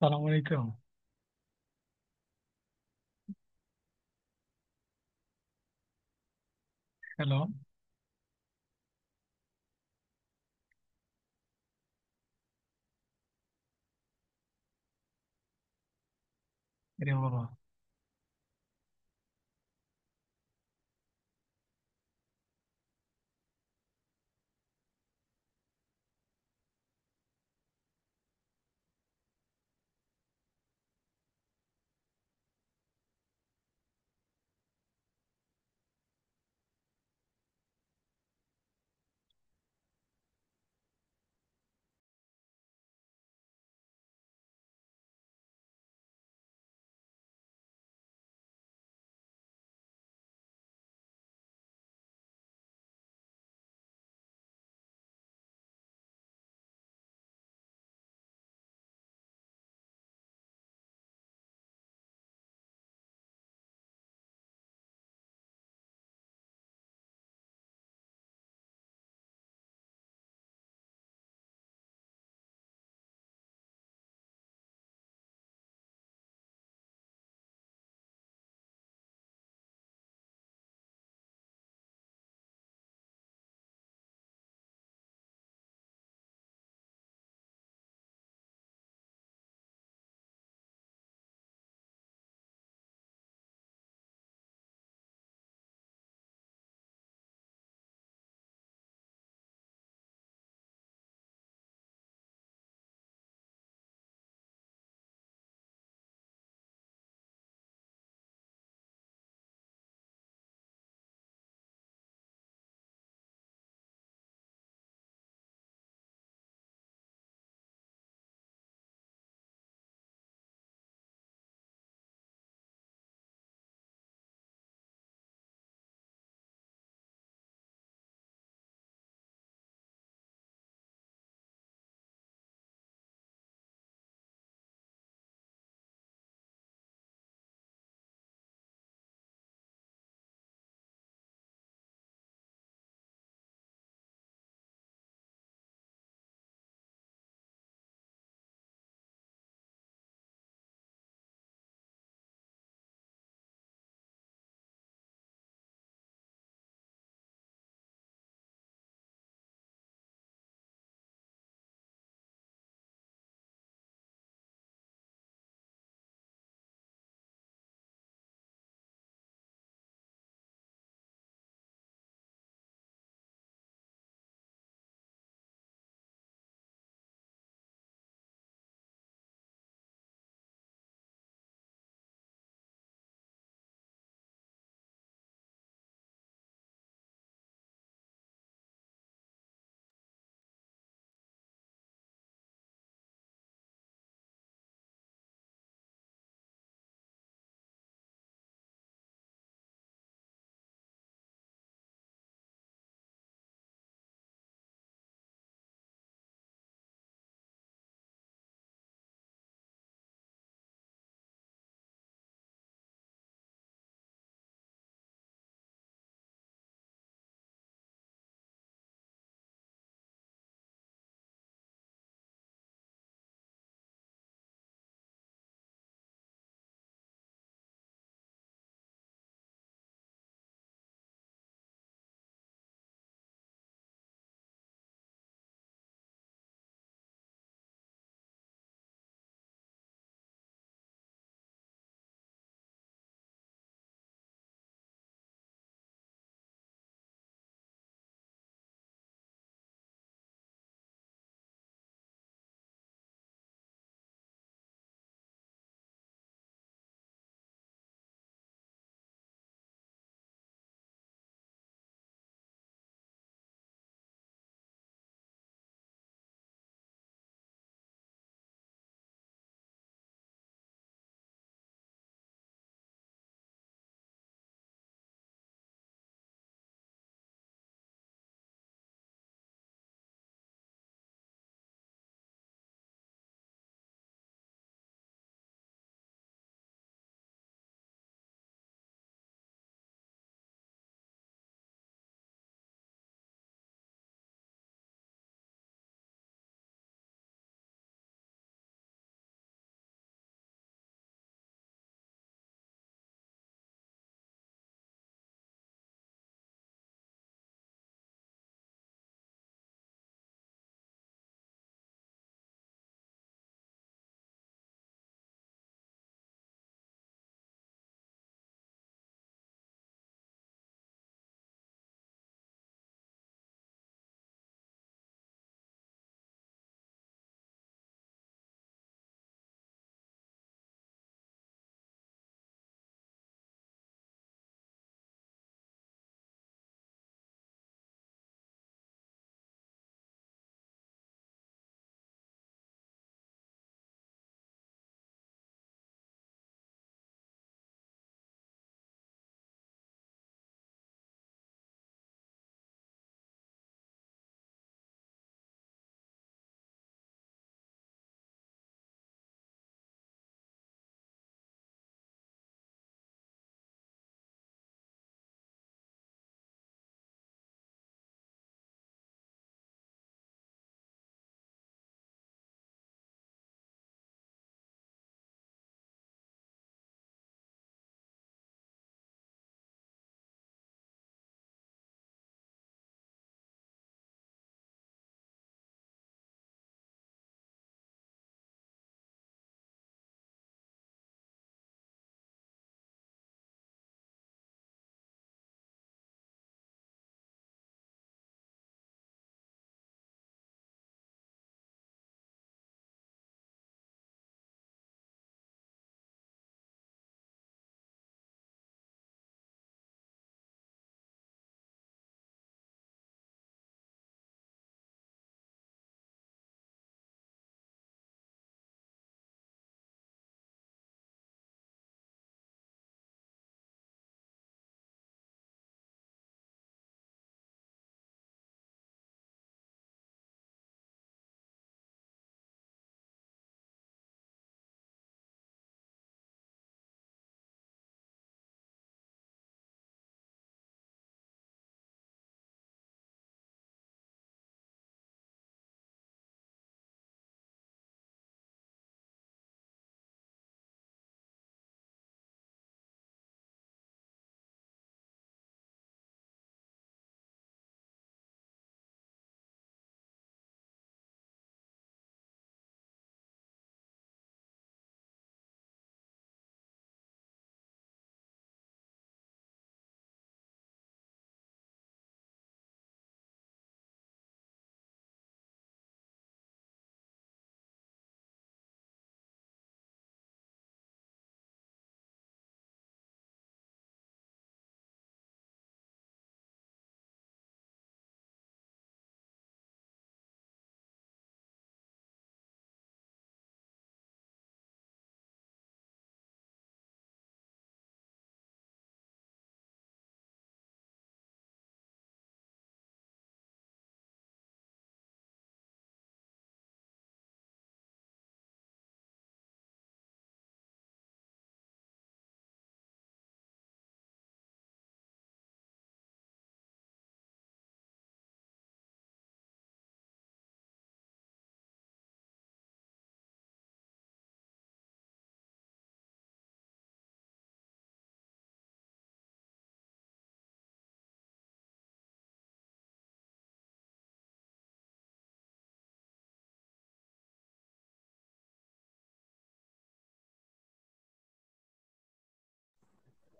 সালাম আলাইকুম। হ্যালো। রে বাবা।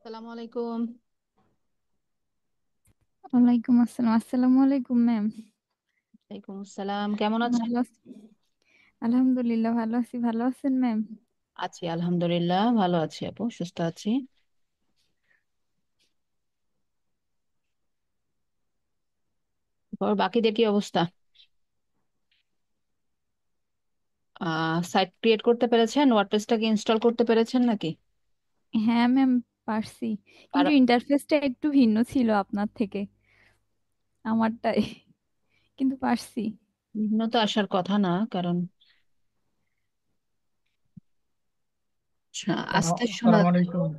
আসসালামু আলাইকুম। ওয়ালাইকুম আসসালাম। আসসালামু আলাইকুম ম্যাম। ওয়ালাইকুম আসসালাম, কেমন আছেন? ভালো আছি, আলহামদুলিল্লাহ ভালো আছি। ভালো আছেন ম্যাম? আছি আলহামদুলিল্লাহ, ভালো আছি আপু, সুস্থ আছি। বাকিদের কি অবস্থা? সাইট ক্রিয়েট করতে পেরেছেন? ওয়ার্ডপ্রেসটাকে ইনস্টল করতে পেরেছেন নাকি? হ্যাঁ ম্যাম, পারছি। আর কিন্তু ইন্টারফেসটা একটু ভিন্ন ছিল আপনার থেকে, আমারটাই, কিন্তু পারছি। ভিন্ন তো আসার কথা না, কারণ আস্তে শোনা। আসসালামু আলাইকুম।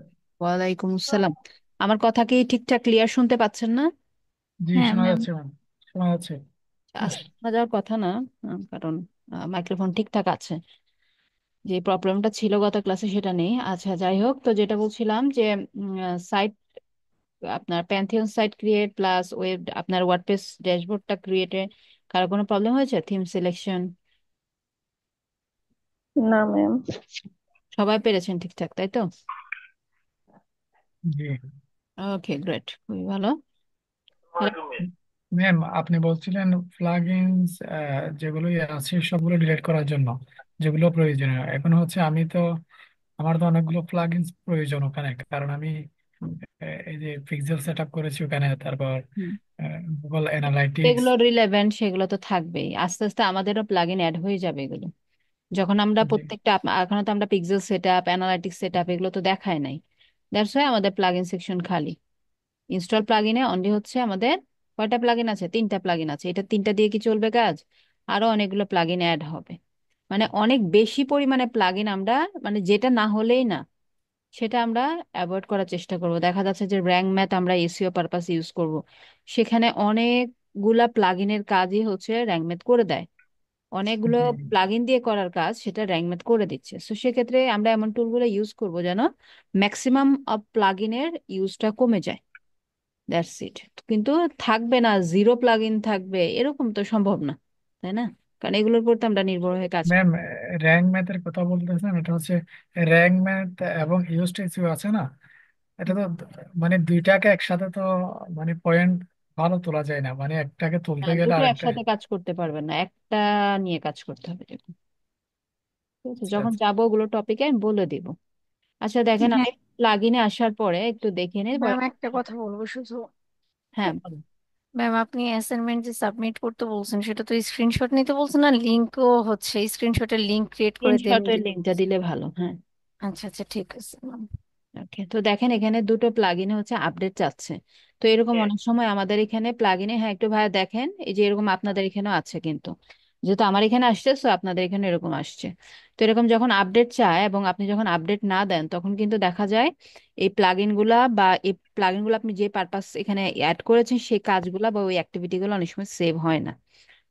ওয়ালাইকুম আসসালাম। আমার কথা কি ঠিকঠাক ক্লিয়ার শুনতে পাচ্ছেন না? জি, হ্যাঁ শোনা ম্যাম। যাচ্ছে ম্যাম, শোনা যাচ্ছে। আস্তে শোনা যাওয়ার কথা না, কারণ মাইক্রোফোন ঠিকঠাক আছে। যে প্রবলেমটা ছিল গত ক্লাসে সেটা নেই। আচ্ছা, যাই হোক, তো যেটা বলছিলাম যে সাইট, আপনার Pantheon site create plus web, আপনার ওয়ার্ডপ্রেস ড্যাশবোর্ডটা ক্রিয়েটে কারো কোনো প্রবলেম হয়েছে? থিম সিলেকশন না ম্যাম। সবাই পেরেছেন ঠিকঠাক, তাই তো? জি ওকে, গ্রেট, খুবই ভালো। তাহলে ম্যাম, আপনি বলছিলেন প্লাগইনস যেগুলো আছে সবগুলো ডিলিট করার জন্য, যেগুলো প্রয়োজনীয়। এখন হচ্ছে আমি তো, আমার তো অনেকগুলো প্লাগইনস প্রয়োজন ওখানে, কারণ আমি এই যে পিক্সেল সেট আপ করেছি ওখানে, তারপর হুম, গুগল অ্যানালাইটিক্স। যেগুলো রিলেভেন্ট সেগুলো তো থাকবেই, আস্তে আস্তে আমাদেরও প্লাগ ইন অ্যাড হয়ে যাবে এগুলো। যখন আমরা জি প্রত্যেকটা এখনো তো আমরা pixel set up, analytics set up এগুলো তো দেখাই নাই। দ্যাটস ওয়াই আমাদের প্লাগ ইন সেকশন খালি। ইনস্টল প্লাগইনে অনলি হচ্ছে আমাদের কয়টা প্লাগইন আছে? তিনটা প্লাগইন আছে। এটা তিনটা দিয়ে কি চলবে কাজ? আরো অনেকগুলো প্লাগইন অ্যাড হবে। মানে অনেক বেশি পরিমাণে প্লাগইন আমরা, মানে যেটা না হলেই না সেটা আমরা অ্যাভয়েড করার চেষ্টা করব। দেখা যাচ্ছে যে র্যাঙ্ক ম্যাথ আমরা এসইও পারপাস ইউজ করব, সেখানে অনেকগুলা প্লাগইনের কাজই হচ্ছে র্যাঙ্ক ম্যাথ করে দেয়। অনেকগুলো জি প্লাগইন দিয়ে করার কাজ সেটা র্যাঙ্ক ম্যাথ করে দিচ্ছে। তো সেক্ষেত্রে আমরা এমন টুলগুলো ইউজ করব যেন ম্যাক্সিমাম অফ প্লাগইনের ইউজটা কমে যায়। That's it. কিন্তু থাকবে না, জিরো প্লাগ ইন থাকবে এরকম তো সম্ভব না, তাই না? কারণ এগুলোর উপর তো আমরা নির্ভর হয়ে কাজ করি। ম্যাম, র্যাঙ্ক ম্যাথের কথা বলতেছেন, এটা হচ্ছে র্যাঙ্ক ম্যাথ এবং ইউস্টেসিও আছে না, এটা তো মানে দুইটাকে একসাথে তো মানে পয়েন্ট ভালো তোলা যায় না, মানে একটাকে তুলতে গেলে দুটো আরেকটা। একসাথে কাজ করতে পারবেন না, একটা নিয়ে কাজ করতে হবে দেখুন। ঠিক আছে, আচ্ছা যখন আচ্ছা। যাবো ওগুলো টপিকে আমি বলে দিব। আচ্ছা দেখেন, হ্যাঁ আমি প্লাগ ইনে আসার পরে একটু দেখে নিই ম্যাম, একটা কথা বলবো শুধু। হ্যাঁ বলুন। ম্যাম, আপনি অ্যাসাইনমেন্ট যে সাবমিট করতে বলছেন সেটা তো স্ক্রিনশট নিতে বলছেন, না লিঙ্কও হচ্ছে স্ক্রিনশটের লিঙ্ক ক্রিয়েট করে দেন স্ক্রিনশটের দিতে লিঙ্কটা বলছেন? দিলে ভালো, হ্যাঁ। আচ্ছা আচ্ছা, ঠিক আছে ম্যাম। ওকে, তো দেখেন এখানে দুটো প্লাগইনে হচ্ছে আপডেট চাচ্ছে। তো এরকম অনেক সময় আমাদের এখানে প্লাগইনে, হ্যাঁ একটু ভাইয়া দেখেন, এই যে এরকম আপনাদের এখানেও আছে কিন্তু, যেহেতু আমার এখানে আসছে তো আপনাদের এখানে এরকম আসছে। তো এরকম যখন আপডেট চায় এবং আপনি যখন আপডেট না দেন তখন কিন্তু দেখা যায় এই প্লাগইন গুলা বা এই প্লাগইন গুলো আপনি যে পারপাস এখানে অ্যাড করেছেন সেই কাজগুলা বা ওই অ্যাক্টিভিটি গুলো অনেক সময় সেভ হয় না।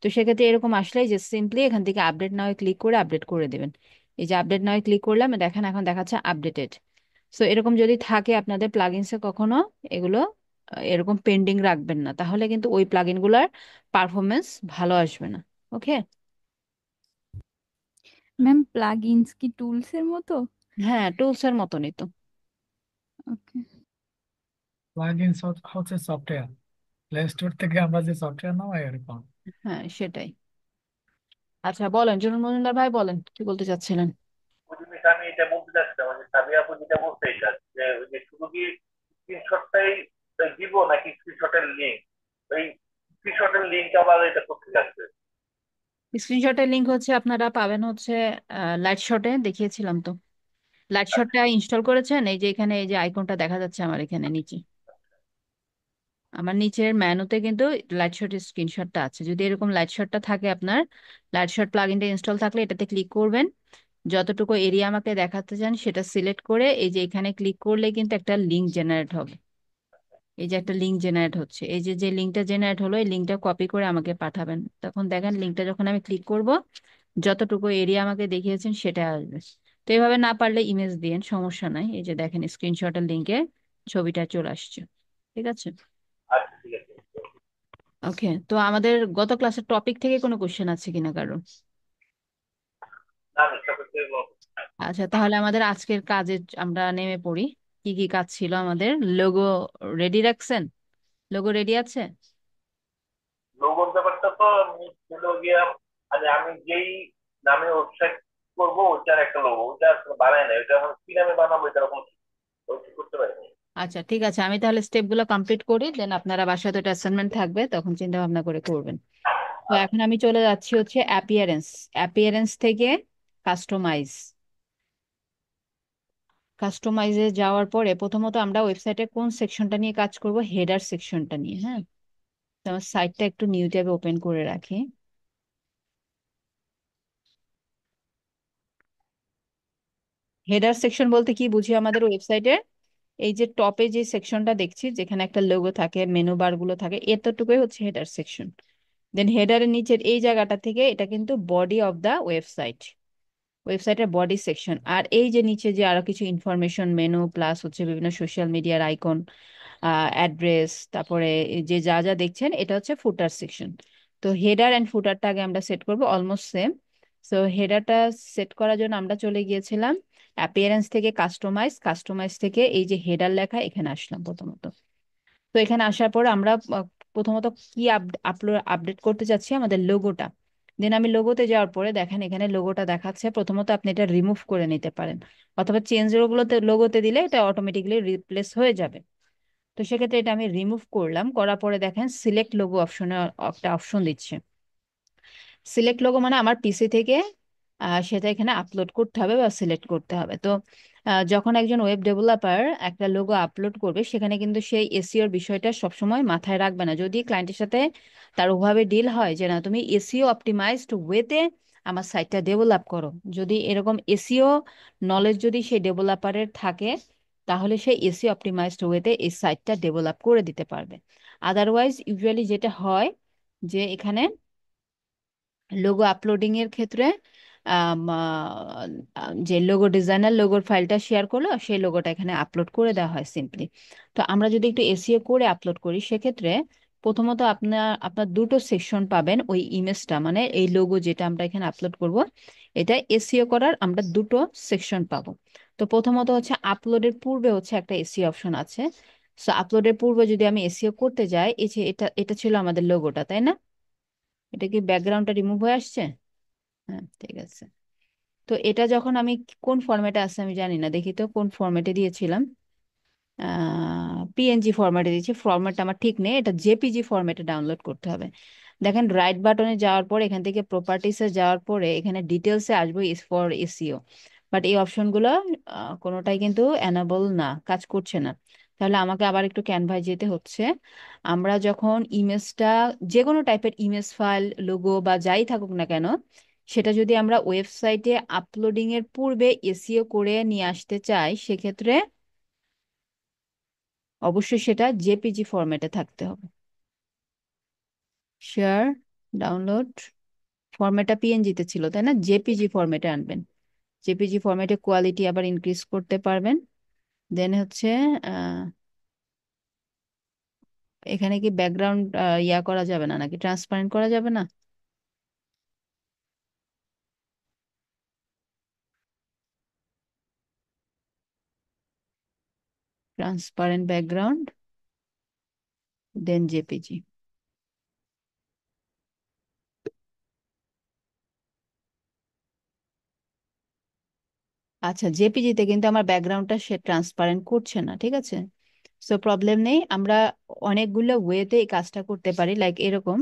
তো সেক্ষেত্রে এরকম আসলেই যে সিম্পলি এখান থেকে আপডেট নাও ক্লিক করে আপডেট করে দেবেন। এই যে আপডেট নাও ক্লিক করলাম, দেখেন এখন দেখাচ্ছে আপডেটেড। সো এরকম যদি থাকে আপনাদের প্লাগইনসে কখনো, এগুলো এরকম পেন্ডিং রাখবেন না, তাহলে কিন্তু ওই প্লাগইন গুলার পারফরমেন্স ভালো আসবে না। ওকে। ম্যাম, প্লাগইনস কি টুলস এর মতো? হ্যাঁ, টুলস এর মতনই তো। ওকে। প্লাগইনস হচ্ছে সফটওয়্যার, প্লে স্টোর থেকে আমরা যে সফটওয়্যার নামাই এরকম। হ্যাঁ সেটাই। আচ্ছা বলেন, জুনুন মজুমদার ভাই বলেন কি বলতে চাচ্ছিলেন? ওই জিনিস আমি এটা বলতে চাচ্ছিলাম যে সাবিয়া আপু যেটা বলছে এটা, যে ওই যে শুধু কি স্ক্রিনশটটাই দিব নাকি স্ক্রিনশটের লিঙ্ক, ওই স্ক্রিনশটের লিঙ্ক আবার এটা করতে লাগবে? স্ক্রিনশটের লিংক হচ্ছে আপনারা পাবেন হচ্ছে লাইট শটে দেখিয়েছিলাম তো। লাইট শটটা ইনস্টল করেছেন? এই যে এখানে এই যে আইকনটা দেখা যাচ্ছে আমার এখানে নিচে, আমার নিচের মেনুতে কিন্তু লাইট শটের স্ক্রিনশটটা আছে। যদি এরকম লাইট শটটা থাকে আপনার, লাইট শট প্লাগইনটা ইনস্টল থাকলে এটাতে ক্লিক করবেন। যতটুকু এরিয়া আমাকে দেখাতে চান সেটা সিলেক্ট করে এই যে এখানে ক্লিক করলে কিন্তু একটা লিঙ্ক জেনারেট হবে। এই যে একটা লিঙ্ক জেনারেট হচ্ছে, এই যে যে লিঙ্কটা জেনারেট হলো এই লিঙ্কটা কপি করে আমাকে পাঠাবেন। তখন দেখেন লিঙ্কটা যখন আমি ক্লিক করব যতটুকু এরিয়া আমাকে দেখিয়েছেন সেটা আসবে। তো এইভাবে না পারলে ইমেজ দিয়েন, সমস্যা নাই। এই যে দেখেন স্ক্রিনশটের লিঙ্কে ছবিটা চলে আসছে। ঠিক আছে। আচ্ছা ঠিক আছে। ওকে, তো আমাদের গত ক্লাসের টপিক থেকে কোনো কোশ্চেন আছে কিনা কারণ? না আমি সাথে আচ্ছা, তাহলে আমাদের আজকের কাজে আমরা নেমে পড়ি। কি কি কাজ ছিল আমাদের? লোগো রেডি রাখছেন? লোগো রেডি আছে? লোগোর ব্যাপারটা তো ছিল গিয়া, মানে আমি যেই নামে ওয়েবসাইট করবো ওইটার একটা লোগো, ওইটা আসলে বানাই নাই, ওইটা এখন কি নামে বানাবো এটা এখন ঠিক করতে পারিনি। আচ্ছা ঠিক আছে, আমি তাহলে স্টেপগুলো কমপ্লিট করি, দেন আপনারা বাসায় তো একটা অ্যাসাইনমেন্ট থাকবে, তখন চিন্তা ভাবনা করে করবেন। তো এখন আমি চলে যাচ্ছি হচ্ছে অ্যাপিয়ারেন্স। অ্যাপিয়ারেন্স থেকে কাস্টমাইজ। কাস্টমাইজে যাওয়ার পরে প্রথমত আমরা ওয়েবসাইটে কোন সেকশনটা নিয়ে কাজ করব? হেডার সেকশনটা নিয়ে। হ্যাঁ, তো আমার সাইটটা একটু নিউ ট্যাবে ওপেন করে রাখি। হেডার সেকশন বলতে কি বুঝি আমাদের ওয়েবসাইটে? এই যে টপে যে সেকশনটা দেখছি, যেখানে একটা লোগো থাকে, মেনু বার গুলো থাকে, এতটুকুই হচ্ছে হেডার সেকশন। দেন হেডারের নিচের এই জায়গাটা থেকে এটা কিন্তু বডি অফ দা ওয়েবসাইট, ওয়েবসাইটের বডি সেকশন। আর এই যে নিচে যে আরো কিছু ইনফরমেশন, মেনু প্লাস হচ্ছে বিভিন্ন সোশ্যাল মিডিয়ার আইকন, অ্যাড্রেস, তারপরে এই যে যা যা দেখছেন, এটা হচ্ছে ফুটার সেকশন। তো হেডার এন্ড ফুটারটা আগে আমরা সেট করব, অলমোস্ট সেম। সো হেডারটা সেট করার জন্য আমরা চলে গিয়েছিলাম অ্যাপিয়ারেন্স থেকে কাস্টমাইজ, কাস্টমাইজ থেকে এই যে হেডার লেখা, এখানে আসলাম প্রথমত। তো এখানে আসার পর আমরা প্রথমত কি আপডেট করতে চাচ্ছি? আমাদের লোগোটা। দেন আমি লোগোতে যাওয়ার পরে দেখেন এখানে লোগোটা দেখাচ্ছে। প্রথমত আপনি এটা রিমুভ করে নিতে পারেন, অথবা চেঞ্জ লোগোতে লোগোতে দিলে এটা অটোমেটিক্যালি রিপ্লেস হয়ে যাবে। তো সেক্ষেত্রে এটা আমি রিমুভ করলাম, করার পরে দেখেন সিলেক্ট লোগো অপশনে একটা অপশন দিচ্ছে। সিলেক্ট লোগো মানে আমার পিসি থেকে সেটা এখানে আপলোড করতে হবে বা সিলেক্ট করতে হবে। তো যখন একজন ওয়েব ডেভেলপার একটা লোগো আপলোড করবে, সেখানে কিন্তু সেই এসইওর বিষয়টা সবসময় মাথায় রাখবে না। যদি ক্লায়েন্টের সাথে তার ওভাবে ডিল হয় যে না, তুমি এসইও অপটিমাইজড ওয়েতে আমার সাইটটা ডেভেলপ করো, যদি এরকম এসইও নলেজ যদি সেই ডেভেলপারের থাকে, তাহলে সে এসইও অপটিমাইজড ওয়েতে এই সাইটটা ডেভেলপ করে দিতে পারবে। আদারওয়াইজ ইউজুয়ালি যেটা হয় যে এখানে লোগো আপলোডিং এর ক্ষেত্রে যে লোগো ডিজাইনার লোগোর ফাইলটা শেয়ার করলো, সেই লোগোটা এখানে আপলোড করে দেওয়া হয় সিম্পলি। তো আমরা যদি একটু এসইও করে আপলোড করি, সেক্ষেত্রে প্রথমত আপনার আপনার দুটো সেকশন পাবেন ওই ইমেজটা, মানে এই লোগো যেটা আমরা এখানে আপলোড করব, এটা এসইও করার আমরা দুটো সেকশন পাবো। তো প্রথমত হচ্ছে আপলোডের পূর্বে হচ্ছে একটা এসইও অপশন আছে। সো আপলোডের পূর্বে যদি আমি এসইও করতে যাই, এই যে এটা এটা ছিল আমাদের লোগোটা, তাই না? এটা কি ব্যাকগ্রাউন্ডটা রিমুভ হয়ে আসছে? হ্যাঁ ঠিক আছে। তো এটা যখন আমি কোন ফরম্যাটে আছে আমি জানি না, দেখি তো কোন ফরম্যাটে দিয়েছিলাম। পিএনজি ফরম্যাটে দিয়েছি, ফরম্যাটটা আমার ঠিক নেই, এটা জেপিজি ফরম্যাটে ডাউনলোড করতে হবে। দেখেন রাইট বাটনে যাওয়ার পর এখান থেকে প্রপার্টিসে যাওয়ার পরে এখানে ডিটেলসে আসবো ইস ফর এসইও, বাট এই অপশনগুলো কোনোটাই কিন্তু এনাবল না, কাজ করছে না। তাহলে আমাকে আবার একটু ক্যানভায় যেতে হচ্ছে। আমরা যখন ইমেজটা, যে কোনো টাইপের ইমেজ ফাইল, লোগো বা যাই থাকুক না কেন, সেটা যদি আমরা ওয়েবসাইটে আপলোডিং এর পূর্বে এসইও করে নিয়ে আসতে চাই, সেক্ষেত্রে অবশ্যই সেটা জেপিজি ফরম্যাটে থাকতে হবে। শেয়ার, ডাউনলোড, ফরম্যাটটা পিএনজিতে ছিল তাই না? জেপিজি ফরম্যাটে আনবেন। জেপিজি ফরম্যাটে কোয়ালিটি আবার ইনক্রিজ করতে পারবেন। দেন হচ্ছে আহ, এখানে কি ব্যাকগ্রাউন্ড ইয়া করা যাবে না নাকি? ট্রান্সপারেন্ট করা যাবে না? ট্রান্সপারেন্ট ব্যাকগ্রাউন্ড, দেন জেপিজি। আচ্ছা, জেপিজিতে কিন্তু আমার ব্যাকগ্রাউন্ডটা সে ট্রান্সপারেন্ট করছে না, ঠিক আছে। সো প্রবলেম নেই, আমরা অনেকগুলো ওয়েতে এই কাজটা করতে পারি, লাইক এরকম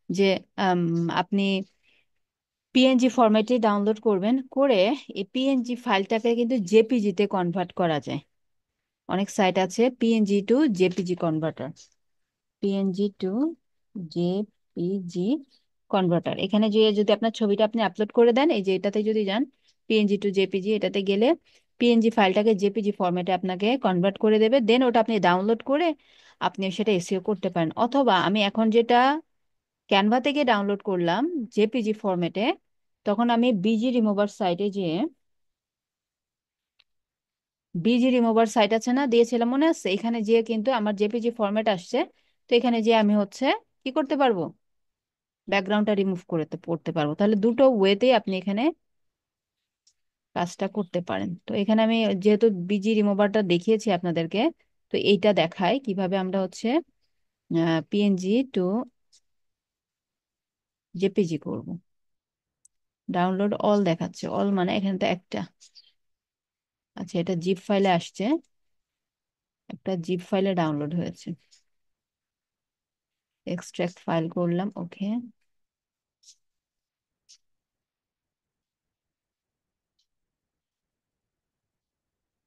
যে আম, আপনি পিএনজি ফরম্যাটে ডাউনলোড করবেন, করে এই পিএনজি ফাইলটাকে কিন্তু জেপিজিতে কনভার্ট করা যায়। অনেক সাইট আছে PNG two JPG converter, PNG two JPG converter. এখানে যে যদি আপনার ছবিটা আপনি আপলোড করে দেন, এই যে এটাতে যদি যান, পিএনজি টু জেপিজি, এটাতে গেলে পিএনজি ফাইলটাকে জেপিজি ফরম্যাটে আপনাকে কনভার্ট করে দেবে। দেন ওটা আপনি ডাউনলোড করে আপনি সেটা এসইও করতে পারেন। অথবা আমি এখন যেটা ক্যানভা থেকে ডাউনলোড করলাম জেপিজি ফরম্যাটে, তখন আমি বিজি রিমুভার সাইটে যে, বিজি রিমুভার সাইট আছে না, দিয়েছিলাম মনে আছে? এখানে যে কিন্তু আমার জেপিজি ফরম্যাট আসছে। তো এখানে যে আমি হচ্ছে কি করতে পারবো? ব্যাকগ্রাউন্ডটা রিমুভ করতে পড়তে পারবো। তাহলে দুটো ওয়েতেই আপনি এখানে কাজটা করতে পারেন। তো এখানে আমি যেহেতু বিজি রিমুভারটা দেখিয়েছি আপনাদেরকে, তো এইটা দেখায় কিভাবে আমরা হচ্ছে পিএনজি টু জেপিজি করব। ডাউনলোড অল দেখাচ্ছে, অল মানে এখানে তো একটা। আচ্ছা, এটা জিপ ফাইলে আসছে, একটা জিপ ফাইলে ডাউনলোড হয়েছে। এক্সট্রাক্ট ফাইল করলাম, ওকে।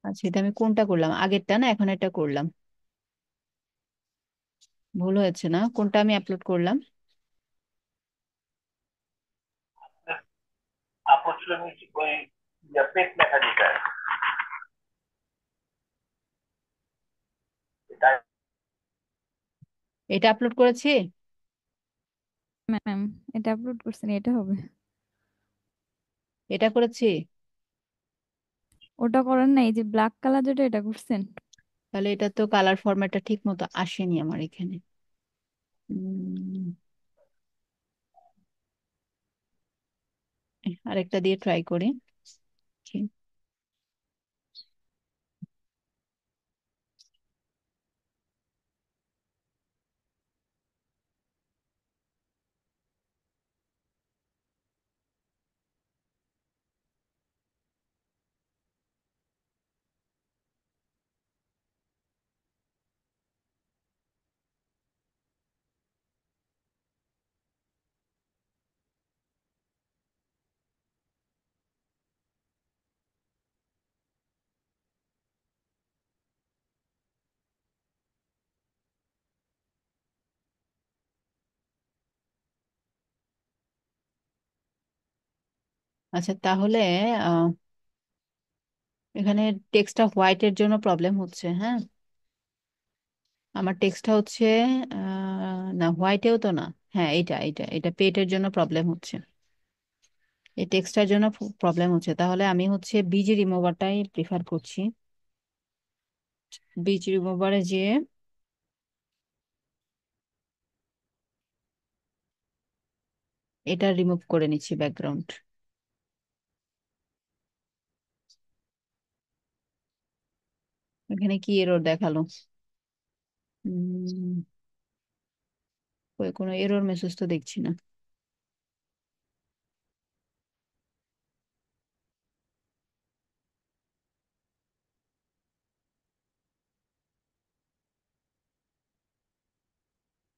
আচ্ছা, এটা আমি কোনটা করলাম, আগেরটা না এখন এটা করলাম? ভুল হয়েছে না? কোনটা আমি আপলোড করলাম? আপলোড ছিল নিচে ওই পেট লেখা যেটা, এটা এটা আপলোড করেছি। ম্যাম, এটা আপলোড করছেন, এটা হবে। এটা করেছি। ওটা করেন না, এই যে ব্ল্যাক কালার যেটা, এটা করছেন। তাহলে এটা তো কালার ফরম্যাটটা ঠিক মতো আসেনি আমার এখানে। উম, আরেকটা দিয়ে ট্রাই করি। Okay. আচ্ছা, তাহলে আহ, এখানে টেক্সটটা হোয়াইটের জন্য প্রবলেম হচ্ছে, হ্যাঁ। আমার টেক্সটটা হচ্ছে না, হোয়াইটেও তো না। হ্যাঁ, এটা পেটের জন্য প্রবলেম হচ্ছে, এই টেক্সটার জন্য প্রবলেম হচ্ছে। তাহলে আমি হচ্ছে বিজি রিমুভারটাই প্রিফার করছি। বিজি রিমুভারে যে এটা রিমুভ করে নিচ্ছি ব্যাকগ্রাউন্ড। এখানে কি এরর দেখালো? উম, কোনো এরর মেসেজ তো দেখছি না।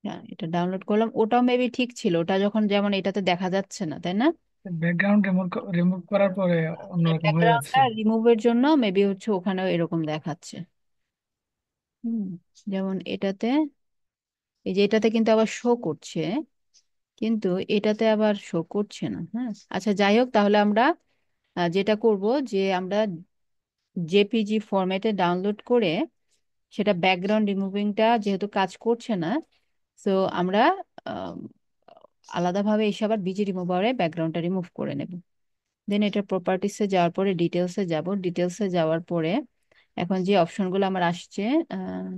হ্যাঁ, এটা ডাউনলোড করলাম, ওটাও মেবি ঠিক ছিল, ওটা যখন যেমন এটাতে দেখা যাচ্ছে না, তাই না? ব্যাকগ্রাউন্ড রিমুভ করার পরে অন্যরকম হয়ে যাচ্ছে। ব্যাকগ্রাউন্ডটা রিমুভের জন্য মেবি হচ্ছে ওখানেও এরকম দেখাচ্ছে। হুম, যেমন এটাতে, এই যে এটাতে কিন্তু আবার শো করছে, কিন্তু এটাতে আবার শো করছে না। হ্যাঁ, আচ্ছা, যাই হোক, তাহলে আমরা যেটা করব, যে আমরা জেপিজি ফরম্যাটে ডাউনলোড করে সেটা ব্যাকগ্রাউন্ড রিমুভিংটা যেহেতু কাজ করছে না, তো আমরা আম, আলাদাভাবে এসে আবার বিজি রিমুভারে ব্যাকগ্রাউন্ডটা রিমুভ করে নেব। দেন এটা প্রপার্টিসে যাওয়ার পরে ডিটেলসে যাব, ডিটেলসে যাওয়ার পরে এখন যে অপশনগুলো আমার আসছে, আহ,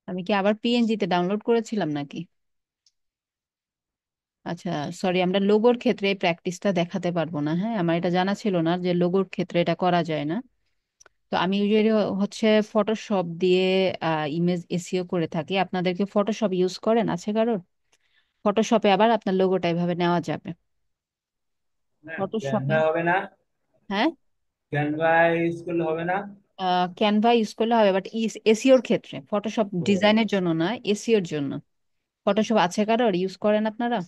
আমি কি আবার পিএনজিতে ডাউনলোড করেছিলাম নাকি? আচ্ছা, সরি, আমরা লোগোর ক্ষেত্রে এই প্র্যাকটিসটা দেখাতে পারবো না। হ্যাঁ, আমার এটা জানা ছিল না যে লোগোর ক্ষেত্রে এটা করা যায় না। তো আমি ইউজুয়ালি হচ্ছে ফটোশপ দিয়ে ইমেজ এসইও করে থাকি। আপনাদেরকে ফটোশপ ইউজ করেন আছে কারোর? ফটোশপে আবার আপনার লোগোটা এভাবে নেওয়া যাবে ফটোশপে। ক্যানভা হবে না? হ্যাঁ, ক্যানভা ইউজ করলে হবে না? ক্যানভা ইউজ করলে হবে, বাট এসইওর ক্ষেত্রে, ফটোশপ ও, ডিজাইনের জন্য না, এসইওর জন্য। ফটোশপ আছে কারোর, ইউজ করেন আপনারা?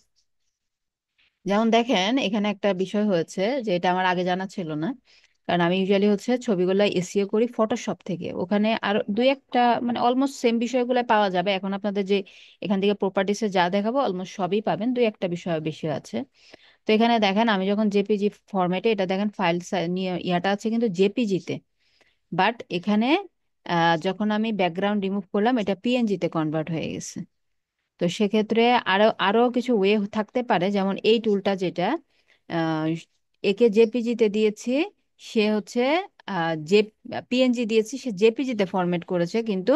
যেমন দেখেন, এখানে একটা বিষয় হয়েছে যে এটা আমার আগে জানা ছিল না, কারণ আমি ইউজুয়ালি হচ্ছে ছবিগুলো এসইও করি ফটোশপ থেকে। ওখানে আর দুই একটা মানে অলমোস্ট সেম বিষয়গুলো পাওয়া যাবে। এখন আপনাদের যে এখান থেকে প্রপার্টিসে যা দেখাবো অলমোস্ট সবই পাবেন, দুই একটা বিষয় বেশি আছে। তো এখানে দেখেন, আমি যখন জেপিজি ফরম্যাটে, এটা দেখেন ফাইল নিয়ে ইয়াটা আছে কিন্তু জেপিজিতে, বাট এখানে যখন আমি ব্যাকগ্রাউন্ড রিমুভ করলাম এটা পিএনজিতে কনভার্ট হয়ে গেছে। তো সেক্ষেত্রে আরো আরো কিছু ওয়ে থাকতে পারে, যেমন এই টুলটা যেটা আহ, একে জেপিজিতে দিয়েছি, সে হচ্ছে যে পিএনজি দিয়েছি সে জেপিজি তে ফরম্যাট করেছে, কিন্তু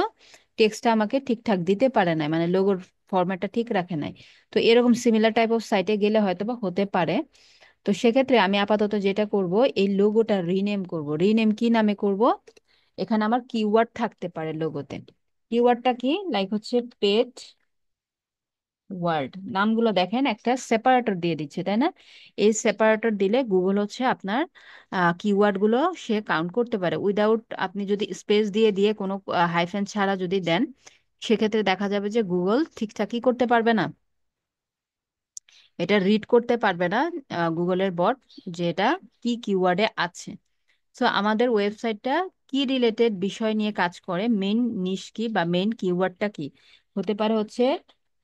টেক্সটটা আমাকে ঠিকঠাক দিতে পারে নাই, মানে লোগোর ফরম্যাটটা ঠিক রাখে নাই। তো এরকম সিমিলার টাইপ অফ সাইটে গেলে হয়তো বা হতে পারে। তো সেক্ষেত্রে আমি আপাতত যেটা করব, এই লোগোটা রিনেম করব। রিনেম কি নামে করব? এখানে আমার কিওয়ার্ড থাকতে পারে লোগোতে। কিওয়ার্ডটা কি, লাইক হচ্ছে পেট ওয়ার্ড, নামগুলো দেখেন একটা সেপারেটর দিয়ে দিচ্ছে, তাই না? এই সেপারেটর দিলে গুগল হচ্ছে আপনার কিওয়ার্ড গুলো সে কাউন্ট করতে পারে। উইদাউট, আপনি যদি স্পেস দিয়ে দিয়ে কোনো হাইফেন ছাড়া যদি দেন, সেক্ষেত্রে দেখা যাবে যে গুগল ঠিকঠাক কি করতে পারবে না, এটা রিড করতে পারবে না গুগলের বট, যে এটা কি কিওয়ার্ডে আছে। সো আমাদের ওয়েবসাইটটা কি রিলেটেড বিষয় নিয়ে কাজ করে, মেইন নিশ কি বা মেইন কিওয়ার্ডটা কি হতে পারে, হচ্ছে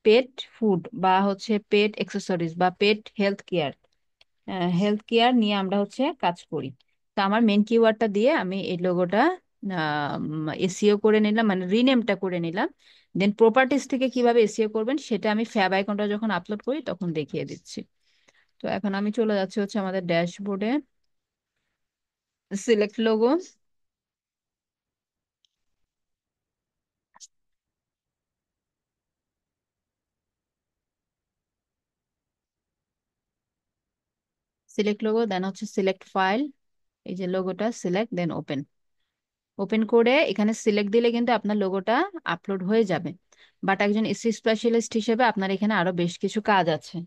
পেট ফুড বা হচ্ছে পেট অ্যাক্সেসরিজ বা পেট হেলথ কেয়ার। হেলথ কেয়ার নিয়ে আমরা হচ্ছে কাজ করি। তো আমার মেইন কিওয়ার্ডটা দিয়ে আমি এই লোগোটা এসইও করে নিলাম, মানে রিনেমটা করে নিলাম। দেন প্রপার্টিজ থেকে কিভাবে এসইও করবেন সেটা আমি ফ্যাব আইকনটা যখন আপলোড করি তখন দেখিয়ে দিচ্ছি। তো এখন আমি চলে যাচ্ছি হচ্ছে আমাদের ড্যাশবোর্ডে, সিলেক্ট লোগো। সিলেক্ট লোগো, দেন হচ্ছে সিলেক্ট ফাইল, এই যে লোগোটা সিলেক্ট, দেন ওপেন। ওপেন করে এখানে সিলেক্ট দিলে কিন্তু আপনার লোগোটা আপলোড হয়ে যাবে। বাট একজন এসই স্পেশালিস্ট হিসেবে আপনার এখানে আরো বেশ কিছু কাজ আছে,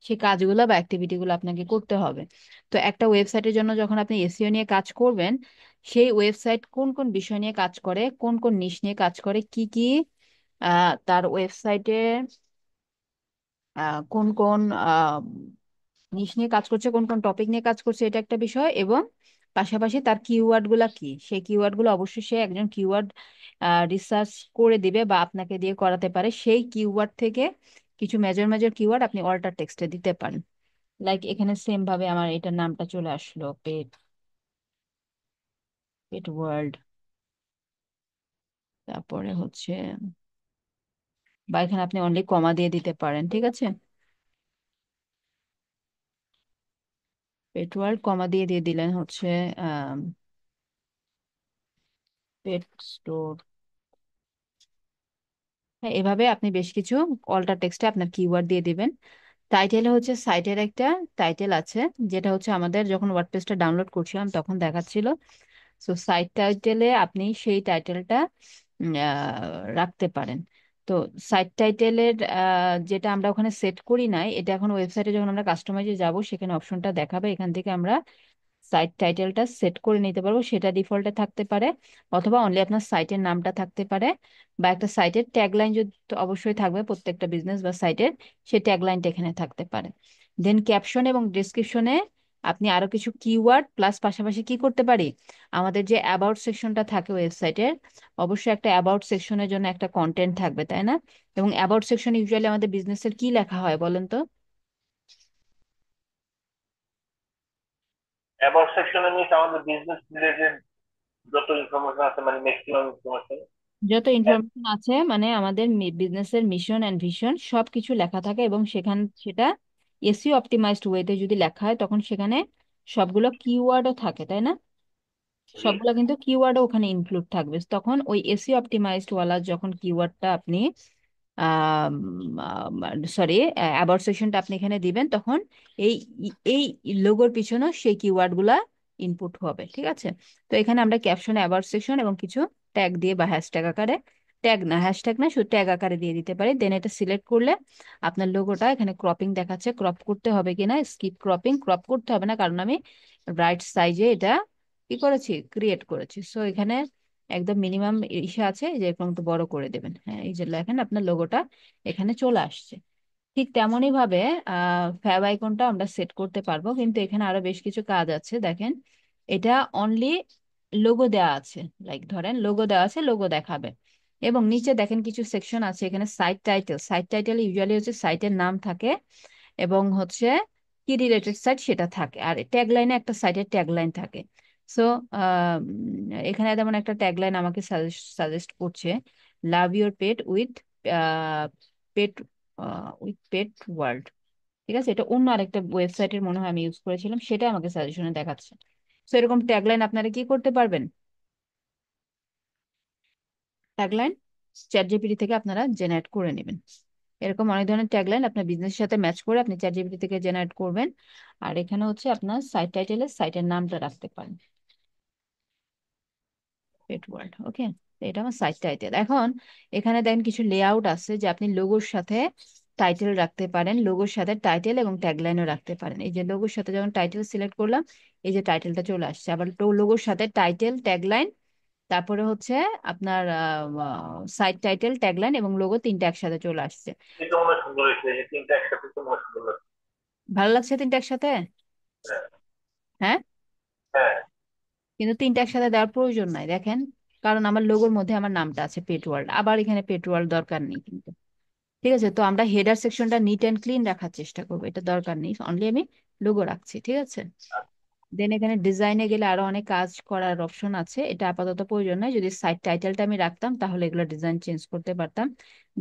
সেই কাজগুলো বা অ্যাক্টিভিটিগুলো আপনাকে করতে হবে। তো একটা ওয়েবসাইটের জন্য যখন আপনি এসইও নিয়ে কাজ করবেন, সেই ওয়েবসাইট কোন কোন বিষয় নিয়ে কাজ করে, কোন কোন নিশ নিয়ে কাজ করে, কি কি তার ওয়েবসাইটে কোন কোন নিশ নিয়ে কাজ করছে, কোন কোন টপিক নিয়ে কাজ করছে, এটা একটা বিষয়। এবং পাশাপাশি তার কিওয়ার্ড গুলা কি, সেই কিওয়ার্ড গুলো অবশ্যই সে একজন কিওয়ার্ড রিসার্চ করে দিবে বা আপনাকে দিয়ে করাতে পারে। সেই কিওয়ার্ড থেকে কিছু মেজর মেজর কিওয়ার্ড আপনি অল্টার টেক্সটে দিতে পারেন। লাইক এখানে সেম ভাবে আমার এটার নামটা চলে আসলো, পেট, পেট ওয়ার্ল্ড। তারপরে হচ্ছে, বা এখানে আপনি অনলি কমা দিয়ে দিতে পারেন, ঠিক আছে? পেট ওয়ার্ল্ড কমা দিয়ে দিয়ে দিলেন হচ্ছে পেট স্টোর। হ্যাঁ, এভাবে আপনি বেশ কিছু অল্টার টেক্সটে আপনার কিওয়ার্ড দিয়ে দিবেন। টাইটেল হচ্ছে সাইটের একটা টাইটেল আছে, যেটা হচ্ছে আমাদের যখন ওয়ার্ডপ্রেসটা ডাউনলোড করছিলাম তখন দেখাচ্ছিল। সো সাইট টাইটেলে আপনি সেই টাইটেলটা রাখতে পারেন। তো সাইট টাইটেলের যেটা আমরা ওখানে সেট করি নাই, এটা এখন ওয়েবসাইটে যখন আমরা কাস্টমাইজে যাব সেখানে অপশনটা দেখাবে, এখান থেকে আমরা সাইট টাইটেলটা সেট করে নিতে পারবো। সেটা ডিফল্টে থাকতে পারে, অথবা অনলি আপনার সাইটের নামটা থাকতে পারে, বা একটা সাইটের ট্যাগলাইন যদি, তো অবশ্যই থাকবে প্রত্যেকটা বিজনেস বা সাইটের, সেই ট্যাগলাইনটা এখানে থাকতে পারে। দেন ক্যাপশন এবং ডেসক্রিপশনে আপনি আরো কিছু কিওয়ার্ড প্লাস পাশাপাশি কি করতে পারি, আমাদের যে অ্যাবাউট সেকশনটা থাকে ওয়েবসাইটের, অবশ্যই একটা অ্যাবাউট সেকশনের জন্য একটা কন্টেন্ট থাকবে, তাই না? এবং অ্যাবাউট সেকশনে ইউজুয়ালি আমাদের বিজনেসের কি লেখা হয় বলেন তো? অ্যাবাউট সেকশনে মিন্স আমাদের বিজনেস রিলেটেড যত ইনফরমেশন আছে, মানে ম্যাক্সিমাম ইনফরমেশন। যত ইনফরমেশন আছে, মানে আমাদের বিজনেসের মিশন এন্ড ভিশন সবকিছু লেখা থাকে, এবং সেটা এসইও অপটিমাইজড ওয়েতে যদি লেখা হয় তখন সেখানে সবগুলো কিওয়ার্ডও থাকে, তাই না? জি। সবগুলো কিন্তু কিওয়ার্ডও ওখানে ইনক্লুড থাকবে। তখন ওই এসইও অপটিমাইজড ওয়ালা যখন কিওয়ার্ডটা আপনি সরি অ্যাবাউট সেকশনটা আপনি এখানে দিবেন, তখন এই এই লোগোর পিছনে সেই কিওয়ার্ড গুলা ইনপুট হবে, ঠিক আছে? তো এখানে আমরা ক্যাপশন, অ্যাবাউট সেকশন এবং কিছু ট্যাগ দিয়ে বা হ্যাশট্যাগ আকারে, ট্যাগ না হ্যাশট্যাগ না, শুধু ট্যাগ আকারে দিয়ে দিতে পারি। দেন এটা সিলেক্ট করলে আপনার লোগোটা এখানে ক্রপিং দেখাচ্ছে, ক্রপ করতে হবে কিনা, স্কিপ ক্রপিং, ক্রপ করতে হবে না কারণ আমি রাইট সাইজে এটা কি করেছি, ক্রিয়েট করেছি। সো এখানে একদম মিনিমাম ইসে আছে, যে এরকম একটু বড় করে দেবেন। হ্যাঁ, এই যে লেখেন আপনার লোগোটা এখানে চলে আসছে। ঠিক তেমনই ভাবে ফ্যাব আইকনটা আমরা সেট করতে পারবো, কিন্তু এখানে আরো বেশ কিছু কাজ আছে। দেখেন, এটা অনলি লোগো দেওয়া আছে, লাইক ধরেন লোগো দেওয়া আছে, লোগো দেখাবে। এবং নিচে দেখেন কিছু সেকশন আছে এখানে, site title. Site title usually হচ্ছে সাইটের নাম থাকে, এবং হচ্ছে কি রিলেটেড সাইট সেটা থাকে, আর ট্যাগলাইনে একটা সাইটের ট্যাগলাইন থাকে। সো এখানে যেমন একটা ট্যাগলাইন আমাকে সাজেস্ট করছে, love your pet with pet pet world. ঠিক আছে, এটা অন্য আরেকটা ওয়েবসাইটের মনে হয় আমি ইউজ করেছিলাম, সেটা আমাকে সাজেশনে দেখাচ্ছে। তো এরকম ট্যাগলাইন আপনারা কি করতে পারবেন? ট্যাগলাইন চ্যাট জিপিটি থেকে আপনারা জেনারেট করে নেবেন। এরকম অনেক ধরনের ট্যাগলাইন আপনার বিজনেসের সাথে ম্যাচ করে আপনি চ্যাট জিপিটি থেকে জেনারেট করবেন। আর এখানে হচ্ছে আপনার সাইট টাইটেলে সাইটের নামটা রাখতে পারেন, পেট ওয়ার্ড। ওকে, এটা আমার সাইট টাইটেল। এখন এখানে দেখেন কিছু লেআউট আছে যে আপনি লোগোর সাথে টাইটেল রাখতে পারেন, লোগোর সাথে টাইটেল এবং ট্যাগলাইনও রাখতে পারেন। এই যে লোগোর সাথে যখন টাইটেল সিলেক্ট করলাম, এই যে টাইটেলটা চলে আসছে। আবার লোগোর সাথে টাইটেল, ট্যাগলাইন, তারপরে হচ্ছে আপনার সাইট টাইটেল, ট্যাগলাইন এবং লোগো তিনটা একসাথে চলে আসছে। এটা মনে হয় সুন্দর হয়েছে, এই যে তিনটা একসাথে তো মনে হয় সুন্দর লাগছে। ভালো লাগছে তিনটা একসাথে? হ্যাঁ। হ্যাঁ, হ্যাঁ। কিন্তু তিনটা একসাথে দেওয়ার প্রয়োজন নাই দেখেন, কারণ আমার লোগোর মধ্যে আমার নামটা আছে পেট ওয়ার্ল্ড। আবার এখানে পেট ওয়ার্ল্ড দরকার নেই কিন্তু। ঠিক আছে, তো আমরা হেডার সেকশনটা নিট অ্যান্ড ক্লিন রাখার চেষ্টা করবো, এটা দরকার নেই, অনলি আমি লোগো রাখছি। ঠিক আছে, দেন এখানে ডিজাইনে গেলে আরো অনেক কাজ করার অপশন আছে, এটা আপাতত প্রয়োজন নাই। যদি সাইট টাইটেলটা আমি রাখতাম তাহলে এগুলো ডিজাইন চেঞ্জ করতে পারতাম।